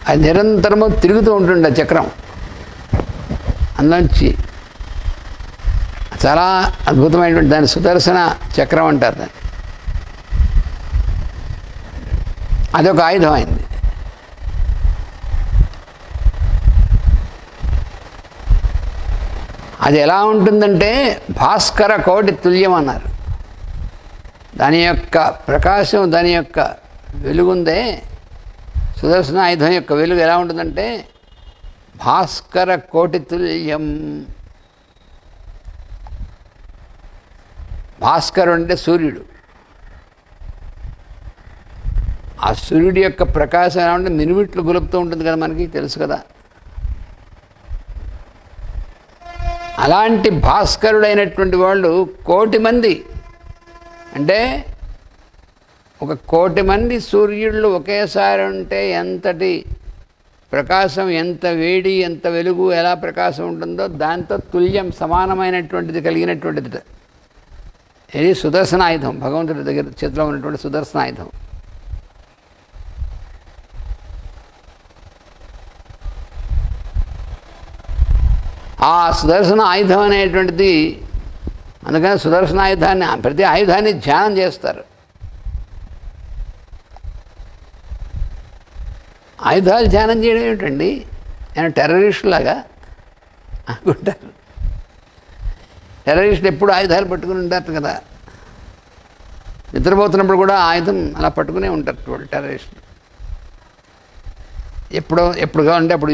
అది నిరంతరము తిరుగుతూ ఉంటుంది ఆ చక్రం. అందులోంచి చాలా అద్భుతమైనటువంటి దాన్ని సుదర్శన చక్రం అంటారు దాన్ని. అదొక ఆయుధం అయింది. అది ఎలా ఉంటుందంటే భాస్కర కోటి తుల్యం అన్నారు. దాని యొక్క ప్రకాశం, దాని యొక్క వెలుగుందే, సుదర్శన ఆయుధం యొక్క వెలుగు ఎలా ఉంటుందంటే భాస్కర కోటి తుల్యం. భాస్కరుడు అంటే సూర్యుడు. ఆ సూర్యుడి యొక్క ప్రకాశం ఎలా ఉంటే మినుమిట్లు గులుపుతూ ఉంటుంది కదా, మనకి తెలుసు కదా. అలాంటి భాస్కరుడైనటువంటి వాళ్ళు 1,000,000 మంది, అంటే 1,000,000 మంది సూర్యుళ్ళు ఒకేసారి ఉంటే ఎంతటి ప్రకాశం, ఎంత వేడి, ఎంత వెలుగు, ఎలా ప్రకాశం ఉంటుందో దాంతో తుల్యం, సమానమైనటువంటిది కలిగినటువంటిది. ఇది సుదర్శన ఆయుధం, భగవంతుడి దగ్గర చేతిలో ఉన్నటువంటి సుదర్శన ఆయుధం. ఆ సుదర్శన ఆయుధం అనేటువంటిది, అందుకని సుదర్శన ఆయుధాన్ని, ప్రతి ఆయుధాన్ని ధ్యానం చేస్తారు. ఆయుధాలు ధ్యానం చేయడం ఏమిటండి, నేను టెర్రరిస్టులాగా అనుకుంటారు. టెర్రరిస్టులు ఎప్పుడు ఆయుధాలు పట్టుకుని ఉంటారు కదా, నిద్రపోతున్నప్పుడు కూడా ఆయుధం అలా పట్టుకునే ఉంటారు వాళ్ళు టెర్రరిస్టులు. ఎప్పుడు కావాలంటే అప్పుడు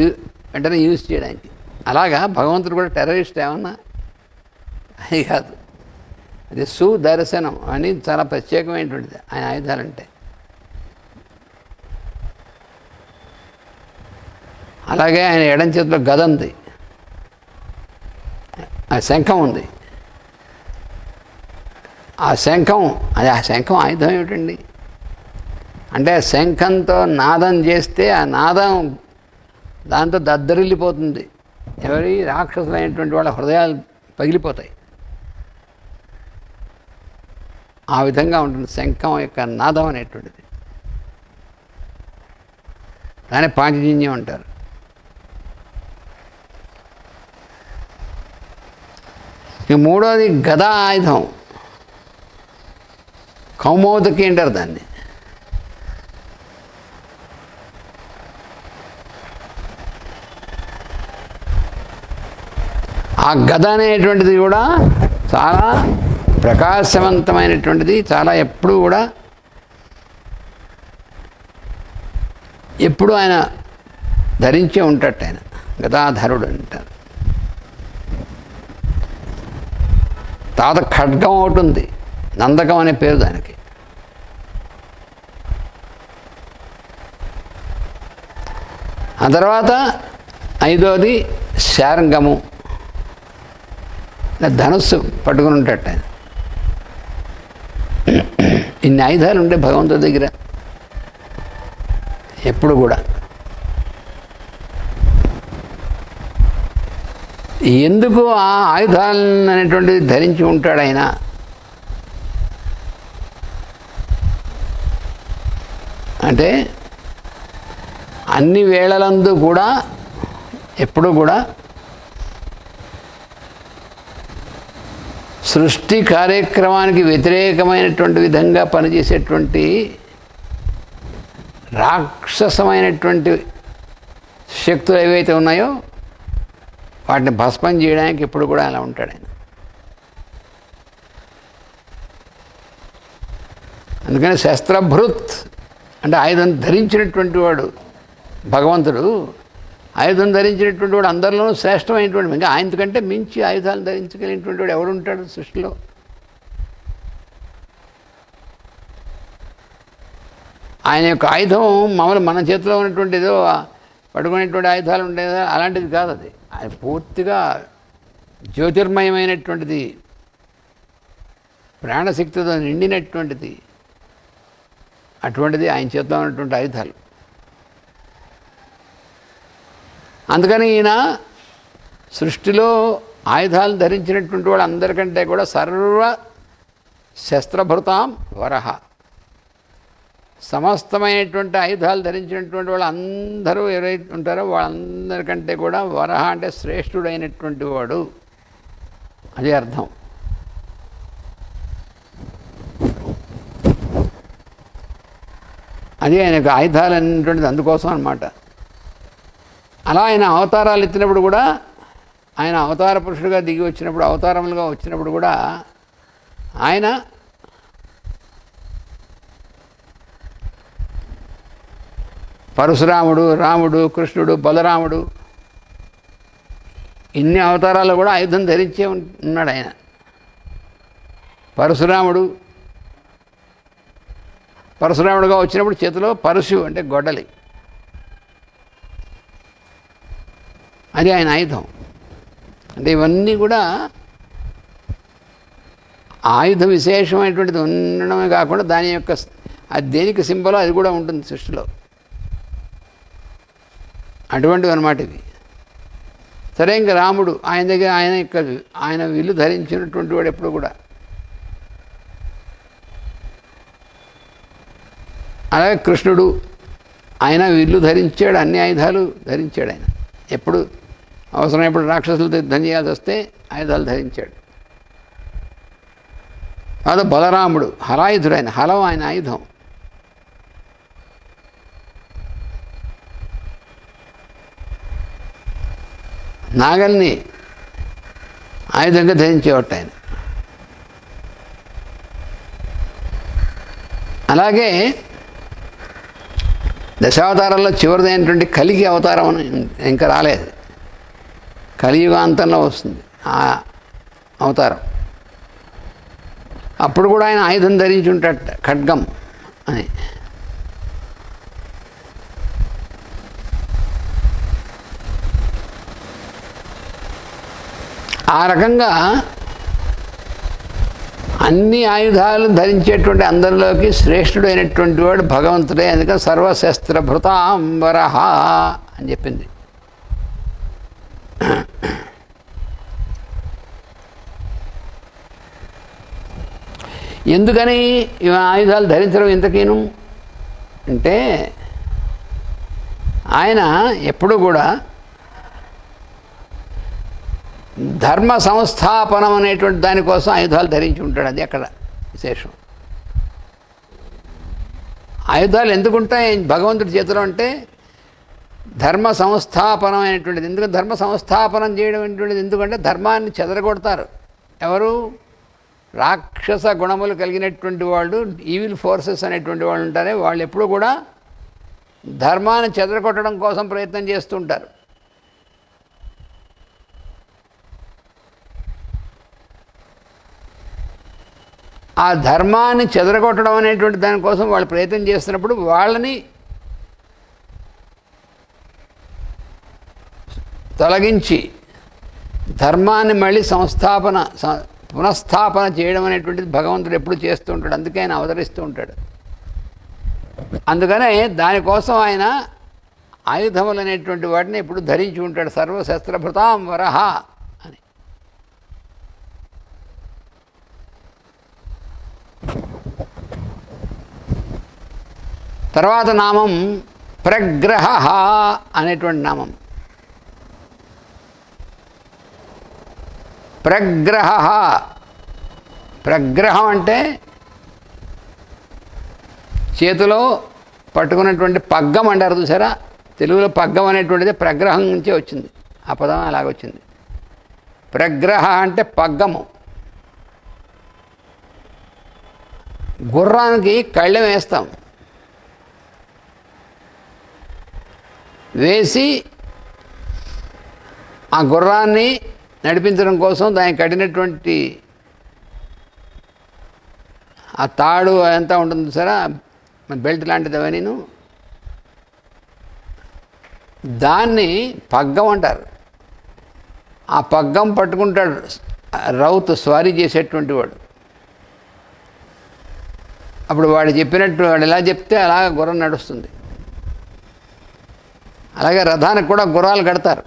వెంటనే యూజ్ చేయడానికి. అలాగా భగవంతుడు కూడా టెర్రరిస్ట్ ఏమన్నా అది కాదు, అది సుదర్శనం అని చాలా ప్రత్యేకమైనటువంటిది ఆయన ఆయుధాలంటే. అలాగే ఆయన ఎడం చేతిలో గద ఉంది, ఆ శంఖం ఉంది. ఆ శంఖం ఆయుధం ఏమిటండి అంటే, శంఖంతో నాదం చేస్తే ఆ నాదం దాంతో దద్దరిల్లిపోతుంది. ఎవరి రాక్షసులైనటువంటి వాళ్ళ హృదయాలు పగిలిపోతాయి. ఆ విధంగా ఉంటుంది శంఖం యొక్క నాదం అనేటువంటిది. దాన్ని పాంచజన్యం అంటారు. ఇక మూడోది గదా ఆయుధం, కౌమోదకి అంటారు దాన్ని. ఆ గద అనేటువంటిది కూడా చాలా ప్రకాశవంతమైనటువంటిది, చాలా ఎప్పుడు ఆయన ధరించే ఉంటాడు. ఆయన గదాధరుడు అంటారు. తర్వాత ఖడ్గం ఒకటి ఉంది, నందకం అనే పేరు దానికి. ఆ తర్వాత 5వది శార్ంగము, ధనుస్సు పట్టుకుని ఉంటాడు ఆయన. ఇన్ని ఆయుధాలు ఉండే భగవంతుడి దగ్గర ఎప్పుడు కూడా. ఎందుకు ఆ ఆయుధాలను అనేటువంటిది ధరించి ఉంటాడు ఆయన అంటే, అన్ని వేళలందు కూడా ఎప్పుడు కూడా సృష్టి కార్యక్రమానికి వ్యతిరేకమైనటువంటి విధంగా పనిచేసేటువంటి రాక్షసమైనటువంటి శక్తులు ఏవైతే ఉన్నాయో వాటిని భస్మం చేయడానికి ఎప్పుడు కూడా అలా ఉంటాడు ఆయన. అందుకని శస్త్రభృత్ అంటే ఆయుధం ధరించినటువంటి వాడు భగవంతుడు. ఆయుధం ధరించినటువంటి వాడు అందరిలోనూ శ్రేష్టమైనటువంటి, ఇంకా ఆయనకంటే మించి ఆయుధాలు ధరించగలిగినటువంటి వాడు ఎవడుంటాడు సృష్టిలో? ఆయన యొక్క ఆయుధం మామూలు మన చేతిలో ఉన్నటువంటి ఏదో పట్టుకునేటువంటి ఆయుధాలు ఉంటాయి కదా, అలాంటిది కాదు. అది ఆయన పూర్తిగా జ్యోతిర్మయమైనటువంటిది, ప్రాణశక్తితో నిండినటువంటిది. అటువంటిది ఆయన చేతిలో ఉన్నటువంటి ఆయుధాలు. అందుకని ఈయన సృష్టిలో ఆయుధాలు ధరించినటువంటి వాడు అందరికంటే కూడా సర్వ శస్త్రభృతాం వరహ, సమస్తమైనటువంటి ఆయుధాలు ధరించినటువంటి వాళ్ళు అందరూ ఎవరైతే ఉంటారో వాళ్ళందరికంటే కూడా వరహ అంటే శ్రేష్ఠుడైనటువంటి వాడు, అదే అర్థం. అది ఆయనకు ఆయుధాలు అనేటువంటిది అందుకోసం అన్నమాట. అలా ఆయన అవతారాలు ఎత్తినప్పుడు కూడా ఆయన అవతార పురుషుడుగా దిగి వచ్చినప్పుడు, అవతారములుగా వచ్చినప్పుడు కూడా ఆయన పరశురాముడు, రాముడు, కృష్ణుడు, బలరాముడు ఇన్ని అవతారాలు కూడా ఆయుధం ధరించే ఉన్నాడు ఆయన. పరశురాముడుగా వచ్చినప్పుడు చేతిలో పరశు అంటే గొడ్డలి, అది ఆయన ఆయుధం. అంటే ఇవన్నీ కూడా ఆయుధ విశేషమైనటువంటిది ఉండడమే కాకుండా దాని యొక్క అది దేనికి సింబలో అది కూడా ఉంటుంది సృష్టిలో. అటువంటివి అన్నమాట ఇవి. సరే, ఇంకా రాముడు ఆయన దగ్గర ఆయన విల్లు ధరించినటువంటి వాడు ఎప్పుడు కూడా. అలాగే కృష్ణుడు ఆయన విల్లు ధరించాడు, అన్ని ఆయుధాలు ధరించాడు ఆయన. ఎప్పుడు అవసరమైనప్పుడు రాక్షసులతో యుద్ధం చేయాల్సి వస్తే ఆయుధాలు ధరించాడు. అదే బలరాముడు హలాయుధుడు, ఆయన హలం ఆయన ఆయుధం. నాగల్ని ఆయుధంగా ధరించేవాడు ఆయన. అలాగే దశావతారాల్లో చివరిదైనటువంటి కలిగి అవతారం ఇంకా రాలేదు, కలియుగాంతంలో వస్తుంది ఆ అవతారం. అప్పుడు కూడా ఆయన ఆయుధం ధరించి ఉంటాడట, ఖడ్గం అని. ఆ రకంగా అన్ని ఆయుధాలు ధరించేటువంటి అందరిలోకి శ్రేష్ఠుడైనటువంటి వాడు భగవంతుడే. అందుకని సర్వశస్త్రభృతాంబరః అని చెప్పింది. ఎందుకని ఈ ఆయుధాలు ధరించడం ఇంతకీను అంటే, ఆయన ఎప్పుడు కూడా ధర్మ సంస్థాపనం అనేటువంటి దానికోసం ఆయుధాలు ధరించి ఉంటాడు. అది అక్కడ విశేషం. ఆయుధాలు ఎందుకుంటాయి భగవంతుడి చేతిలో అంటే ధర్మ సంస్థాపనం అనేటువంటిది. ఎందుకంటే ధర్మ సంస్థాపనం చేయడం అనేటువంటిది ఎందుకంటే ధర్మాన్ని చెదరగొడతారు ఎవరు? రాక్షస గుణములు కలిగినటువంటి వాళ్ళు, ఈవిల్ ఫోర్సెస్ అనేటువంటి వాళ్ళు ఉంటారే, వాళ్ళు ఎప్పుడు కూడా ధర్మాన్ని చెదరగొట్టడం కోసం ప్రయత్నం చేస్తుంటారు. ఆ ధర్మాన్ని చెదరగొట్టడం అనేటువంటి దానికోసం వాళ్ళు ప్రయత్నం చేస్తున్నప్పుడు వాళ్ళని తొలగించి ధర్మాన్ని మళ్ళీ పునఃస్థాపన చేయడం అనేటువంటిది భగవంతుడు ఎప్పుడు చేస్తూ ఉంటాడు. అందుకే ఆయన అవతరిస్తూ ఉంటాడు. అందుకనే దానికోసం ఆయన ఆయుధములు అనేటువంటి వాటిని ఎప్పుడు ధరించి ఉంటాడు. సర్వశస్త్రభృతాం వరహ అని. తర్వాత నామం ప్రగ్రహ అనేటువంటి నామం. ప్రగ్రహం అంటే చేతిలో పట్టుకున్నటువంటి పగ్గం అంటారు చూసారా. తెలుగులో పగ్గం అనేటువంటిది ప్రగ్రహం నుంచే వచ్చింది. ఆ పదం అలాగొచ్చింది. ప్రగ్రహ అంటే పగ్గము. గుర్రానికి కళ్ళెం వేస్తాం, వేసి ఆ గుర్రాన్ని నడిపించడం కోసం దానికి కట్టినటువంటి ఆ తాడు అంతా ఉంటుంది సరే, బెల్ట్ లాంటిది అవన్నీను, దాన్ని పగ్గం అంటారు. ఆ పగ్గం పట్టుకుంటాడు రౌతు, స్వారీ చేసేటువంటి వాడు. అప్పుడు వాడు చెప్పినట్టు, వాడు ఎలా చెప్తే అలా గుర్రం నడుస్తుంది. అలాగే రథానికి కూడా గుర్రాలు కడతారు.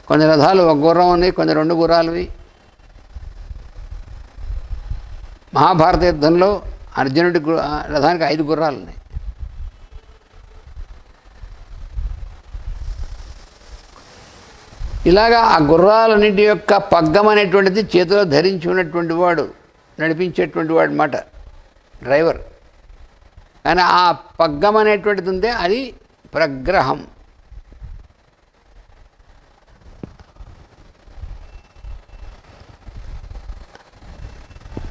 కొన్ని రథాలు ఒక గుర్రం ఉన్నాయి, కొన్ని 2 గుర్రాలువి. మహాభారత యుద్ధంలో అర్జునుడి రథానికి 5 గుర్రాలు ఉన్నాయి. ఇలాగా ఆ గుర్రాలన్నింటి యొక్క పగ్గం అనేటువంటిది చేతిలో ధరించి ఉన్నటువంటి వాడు, నడిపించేటువంటి వాడు మాట, డ్రైవర్. కానీ ఆ పగ్గం అనేటువంటిది ఉందే అది ప్రగ్రహం.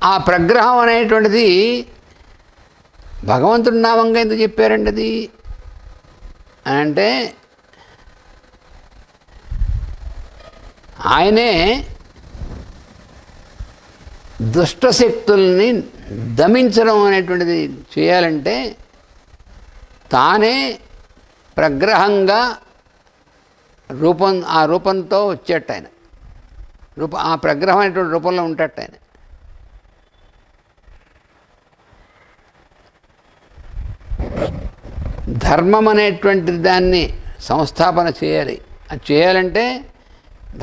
ఆ ప్రగ్రహం అనేటువంటిది భగవంతుడి నామంగా ఎందుకు చెప్పారండి అది అంటే ఆయనే దుష్టశక్తుల్ని దమించడం అనేటువంటిది చేయాలంటే తానే ప్రగ్రహంగా ఆ రూపంతో వచ్చేట ఆయన ఆ ప్రగ్రహం అనేటువంటి రూపంలో ఉంటట ఆయన. ధర్మం అనేటువంటి దాన్ని సంస్థాపన చేయాలి. అది చేయాలంటే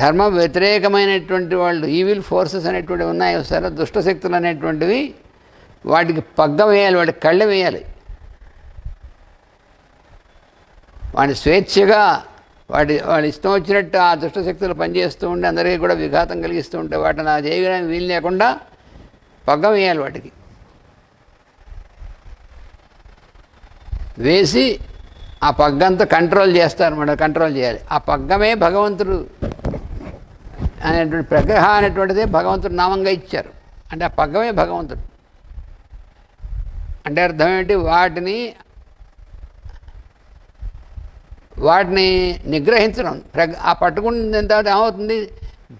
ధర్మ వ్యతిరేకమైనటువంటి వాళ్ళు ఈవిల్ ఫోర్సెస్ అనేటువంటివి ఉన్నాయి సరే, దుష్టశక్తులు అనేటువంటివి వాటికి పగ్గం వేయాలి, వాటికి కళ్ళెం వేయాలి. వాడిని స్వేచ్ఛగా వాడి ఇష్టం వచ్చినట్టు ఆ దుష్టశక్తులు పనిచేస్తూ ఉండి అందరికీ కూడా విఘాతం కలిగిస్తూ ఉంటే వాటిని ఆ చేయడానికి వీలు లేకుండా పగ్గం వేయాలి. వాటికి వేసి ఆ పగ్గంతో కంట్రోల్ చేస్తారన్నమాట. కంట్రోల్ చేయాలి. ఆ పగ్గమే భగవంతుడు అనేటువంటి ప్రగ్రహ అనేటువంటిదే భగవంతుడు నామంగా ఇచ్చారు. అంటే ఆ పగ్గమే భగవంతుడు అంటే అర్థం ఏంటి? వాటిని నిగ్రహించడం. ఆ పట్టుకున్న తర్వాత ఏమవుతుంది?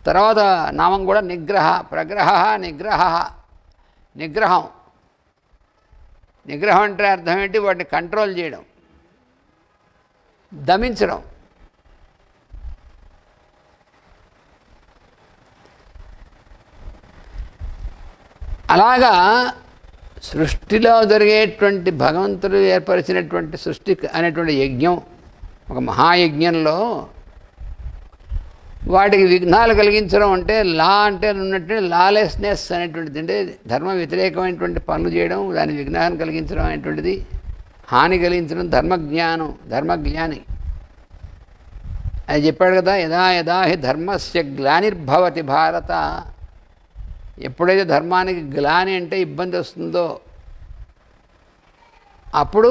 తర్వాత నామం కూడా ప్రగ్రహ నిగ్రహం అంటే అర్థం ఏంటి? వాటిని కంట్రోల్ చేయడం, దమించడం. అలాగా సృష్టిలో జరిగేటువంటి భగవంతుడు ఏర్పరిచినటువంటి సృష్టి అనేటువంటి యజ్ఞం, ఒక మహాయజ్ఞంలో వాటికి విఘ్నాలు కలిగించడం అంటే అంటే ఉన్నట్టు లాలెస్నెస్ అనేటువంటిది, అంటే ధర్మ వ్యతిరేకమైనటువంటి పనులు చేయడం, దాని విఘ్నాన్ని కలిగించడం అనేటువంటిది, హాని కలిగించడం ధర్మజ్ఞాని అది చెప్పాడు కదా. యదా యదా హి ధర్మస్య గ్లానిర్భవతి భారత. ఎప్పుడైతే ధర్మానికి గ్లాని అంటే ఇబ్బంది వస్తుందో అప్పుడు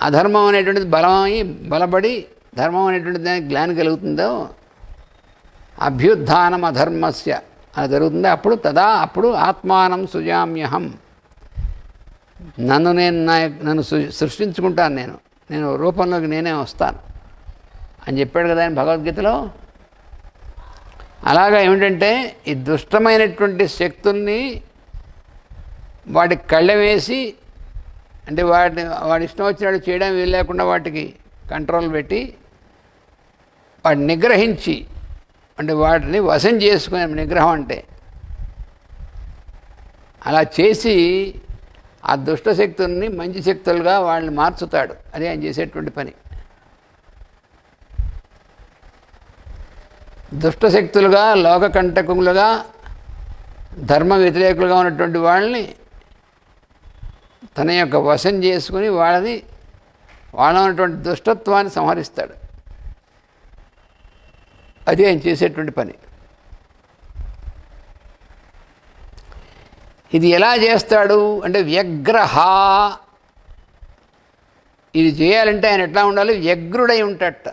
అధర్మం అనేటువంటిది బలపడి ధర్మం అనేటువంటిది దానికి గ్లాని కలుగుతుందో, అభ్యుత్థానం అధర్మస్య అది జరుగుతుందో అప్పుడు ఆత్మానం సృజామ్యహం, నన్ను సృష్టించుకుంటాను, నేను రూపంలోకి నేనే వస్తాను అని చెప్పాడు కదా ఆయన భగవద్గీతలో. అలాగా ఏమిటంటే ఈ దుష్టమైనటువంటి శక్తుల్ని వాటికి కళ్ళెం వేసి, అంటే వాడి ఇష్టం వచ్చినట్టు చేయడం వీలు లేకుండా వాటికి కంట్రోల్ పెట్టి వాటిని నిగ్రహించి, అంటే వాటిని వశం చేసుకునే నిగ్రహం అంటే అలా చేసి ఆ దుష్టశక్తుల్ని మంచి శక్తులుగా వాళ్ళని మార్చుతాడు. అదే ఆయన చేసేటువంటి పని. దుష్టశక్తులుగా, లోకకంటకులుగా, ధర్మ వ్యతిరేకులుగా ఉన్నటువంటి వాళ్ళని తన యొక్క వశం చేసుకుని వాళ్ళ ఉన్నటువంటి దుష్టత్వాన్ని సంహరిస్తాడు. అది ఆయన చేసేటువంటి పని. ఇది ఎలా చేస్తాడు అంటే వ్యగ్రహ. ఇది చేయాలంటే ఆయన ఎట్లా ఉండాలి? వ్యగ్రుడై ఉంటాడట.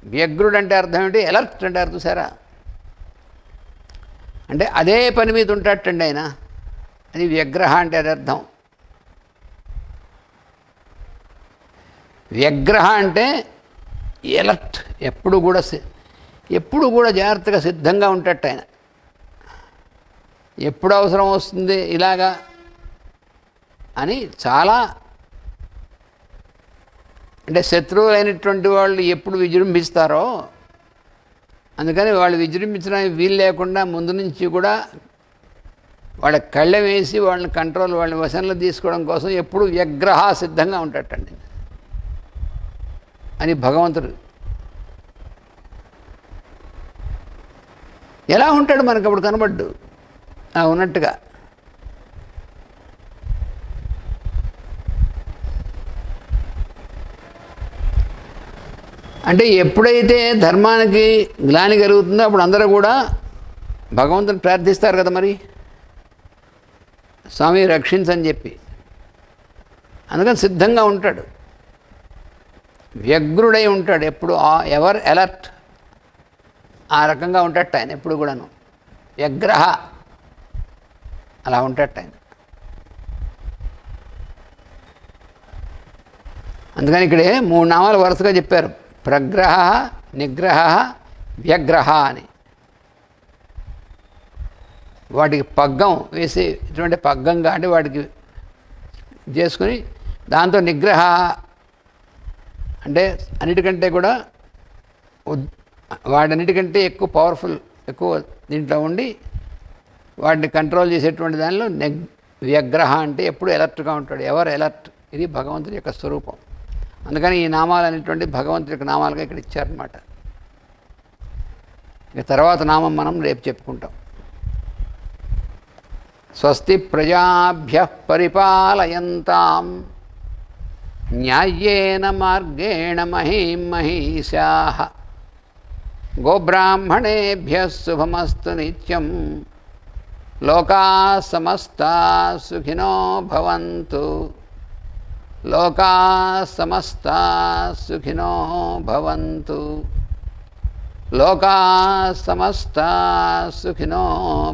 వ్యగ్రుడు అంటే అర్థం ఏంటి? ఎలర్ట్ అంటే అర్థం సారా, అంటే అదే పని మీద ఉంటాడటండి ఆయన. అది వ్యగ్రహ అంటే అది అర్థం. వ్యగ్రహ అంటే ఎలర్ట్, ఎప్పుడు కూడా జాగ్రత్తగా సిద్ధంగా ఉంటాడట ఆయన. ఎప్పుడు అవసరం వస్తుంది ఇలాగా అని చాలా, అంటే శత్రువులైనటువంటి వాళ్ళు ఎప్పుడు విజృంభిస్తారో అందుకని వాళ్ళు విజృంభించడానికి వీలు లేకుండా ముందు నుంచి కూడా వాళ్ళ కళ్ళెం వేసి వాళ్ళని వాళ్ళని వశంలో తీసుకోవడం కోసం ఎప్పుడు వ్యగ్రహ సిద్ధంగా ఉంటాడటండి అని భగవంతుడు. ఎలా ఉంటాడు మనకు అప్పుడు కనబడ్డు ఉన్నట్టుగా. అంటే ఎప్పుడైతే ధర్మానికి గ్లాని కలుగుతుందో అప్పుడు అందరూ కూడా భగవంతుని ప్రార్థిస్తారు కదా, మరి స్వామి రక్షించని చెప్పి. అందుకని సిద్ధంగా ఉంటాడు, వ్యగ్రుడై ఉంటాడు ఎప్పుడు, ఎవర్ అలర్ట్. ఆ రకంగా ఉంటాడట ఆయన ఎప్పుడు కూడాను. వ్యగ్రహ అలా ఉంటాడట ఆయన. అందుకని ఇక్కడే 3 నామాలు వరుసగా చెప్పారు, ప్రగ్రహ, నిగ్రహ, వ్యగ్రహ అని. వాటికి పగ్గం వేసి ఇటువంటి పగ్గంగా అంటే వాటికి చేసుకుని దాంతో నిగ్రహ అంటే అన్నిటికంటే కూడా వాటన్నిటికంటే ఎక్కువ పవర్ఫుల్, ఎక్కువ దీంట్లో ఉండి వాటిని కంట్రోల్ చేసేటువంటి దానిలో వ్యగ్రహ అంటే ఎప్పుడు ఎలర్ట్గా ఉంటాడు, ఎవరు ఎలర్ట్. ఇది భగవంతుడి యొక్క స్వరూపం. అందుకని ఈ నామాలు అనేటువంటి భగవంతుడి యొక్క నామాలుగా ఇక్కడ ఇచ్చారన్నమాట. ఇక తర్వాత నామం మనం రేపు చెప్పుకుంటాం. స్వస్తి ప్రజాభ్యః పరిపాలయంతాం న్యాయేన మార్గేణ మహీం మహీషాః గోబ్రాహ్మణేభ్యः శుభమస్తు నిత్యం లోకాః సమస్తాః సుఖినో భవంతు. లోకాః సమస్తాః సుఖినో భవంతు. లోకాః సమస్తాః సుఖినో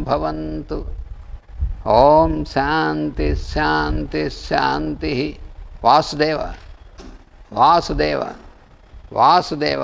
భవంతు. ఓం శాంతి శాంతి శాంతి. వాసుదేవ వాసుదేవ వాసుదేవ.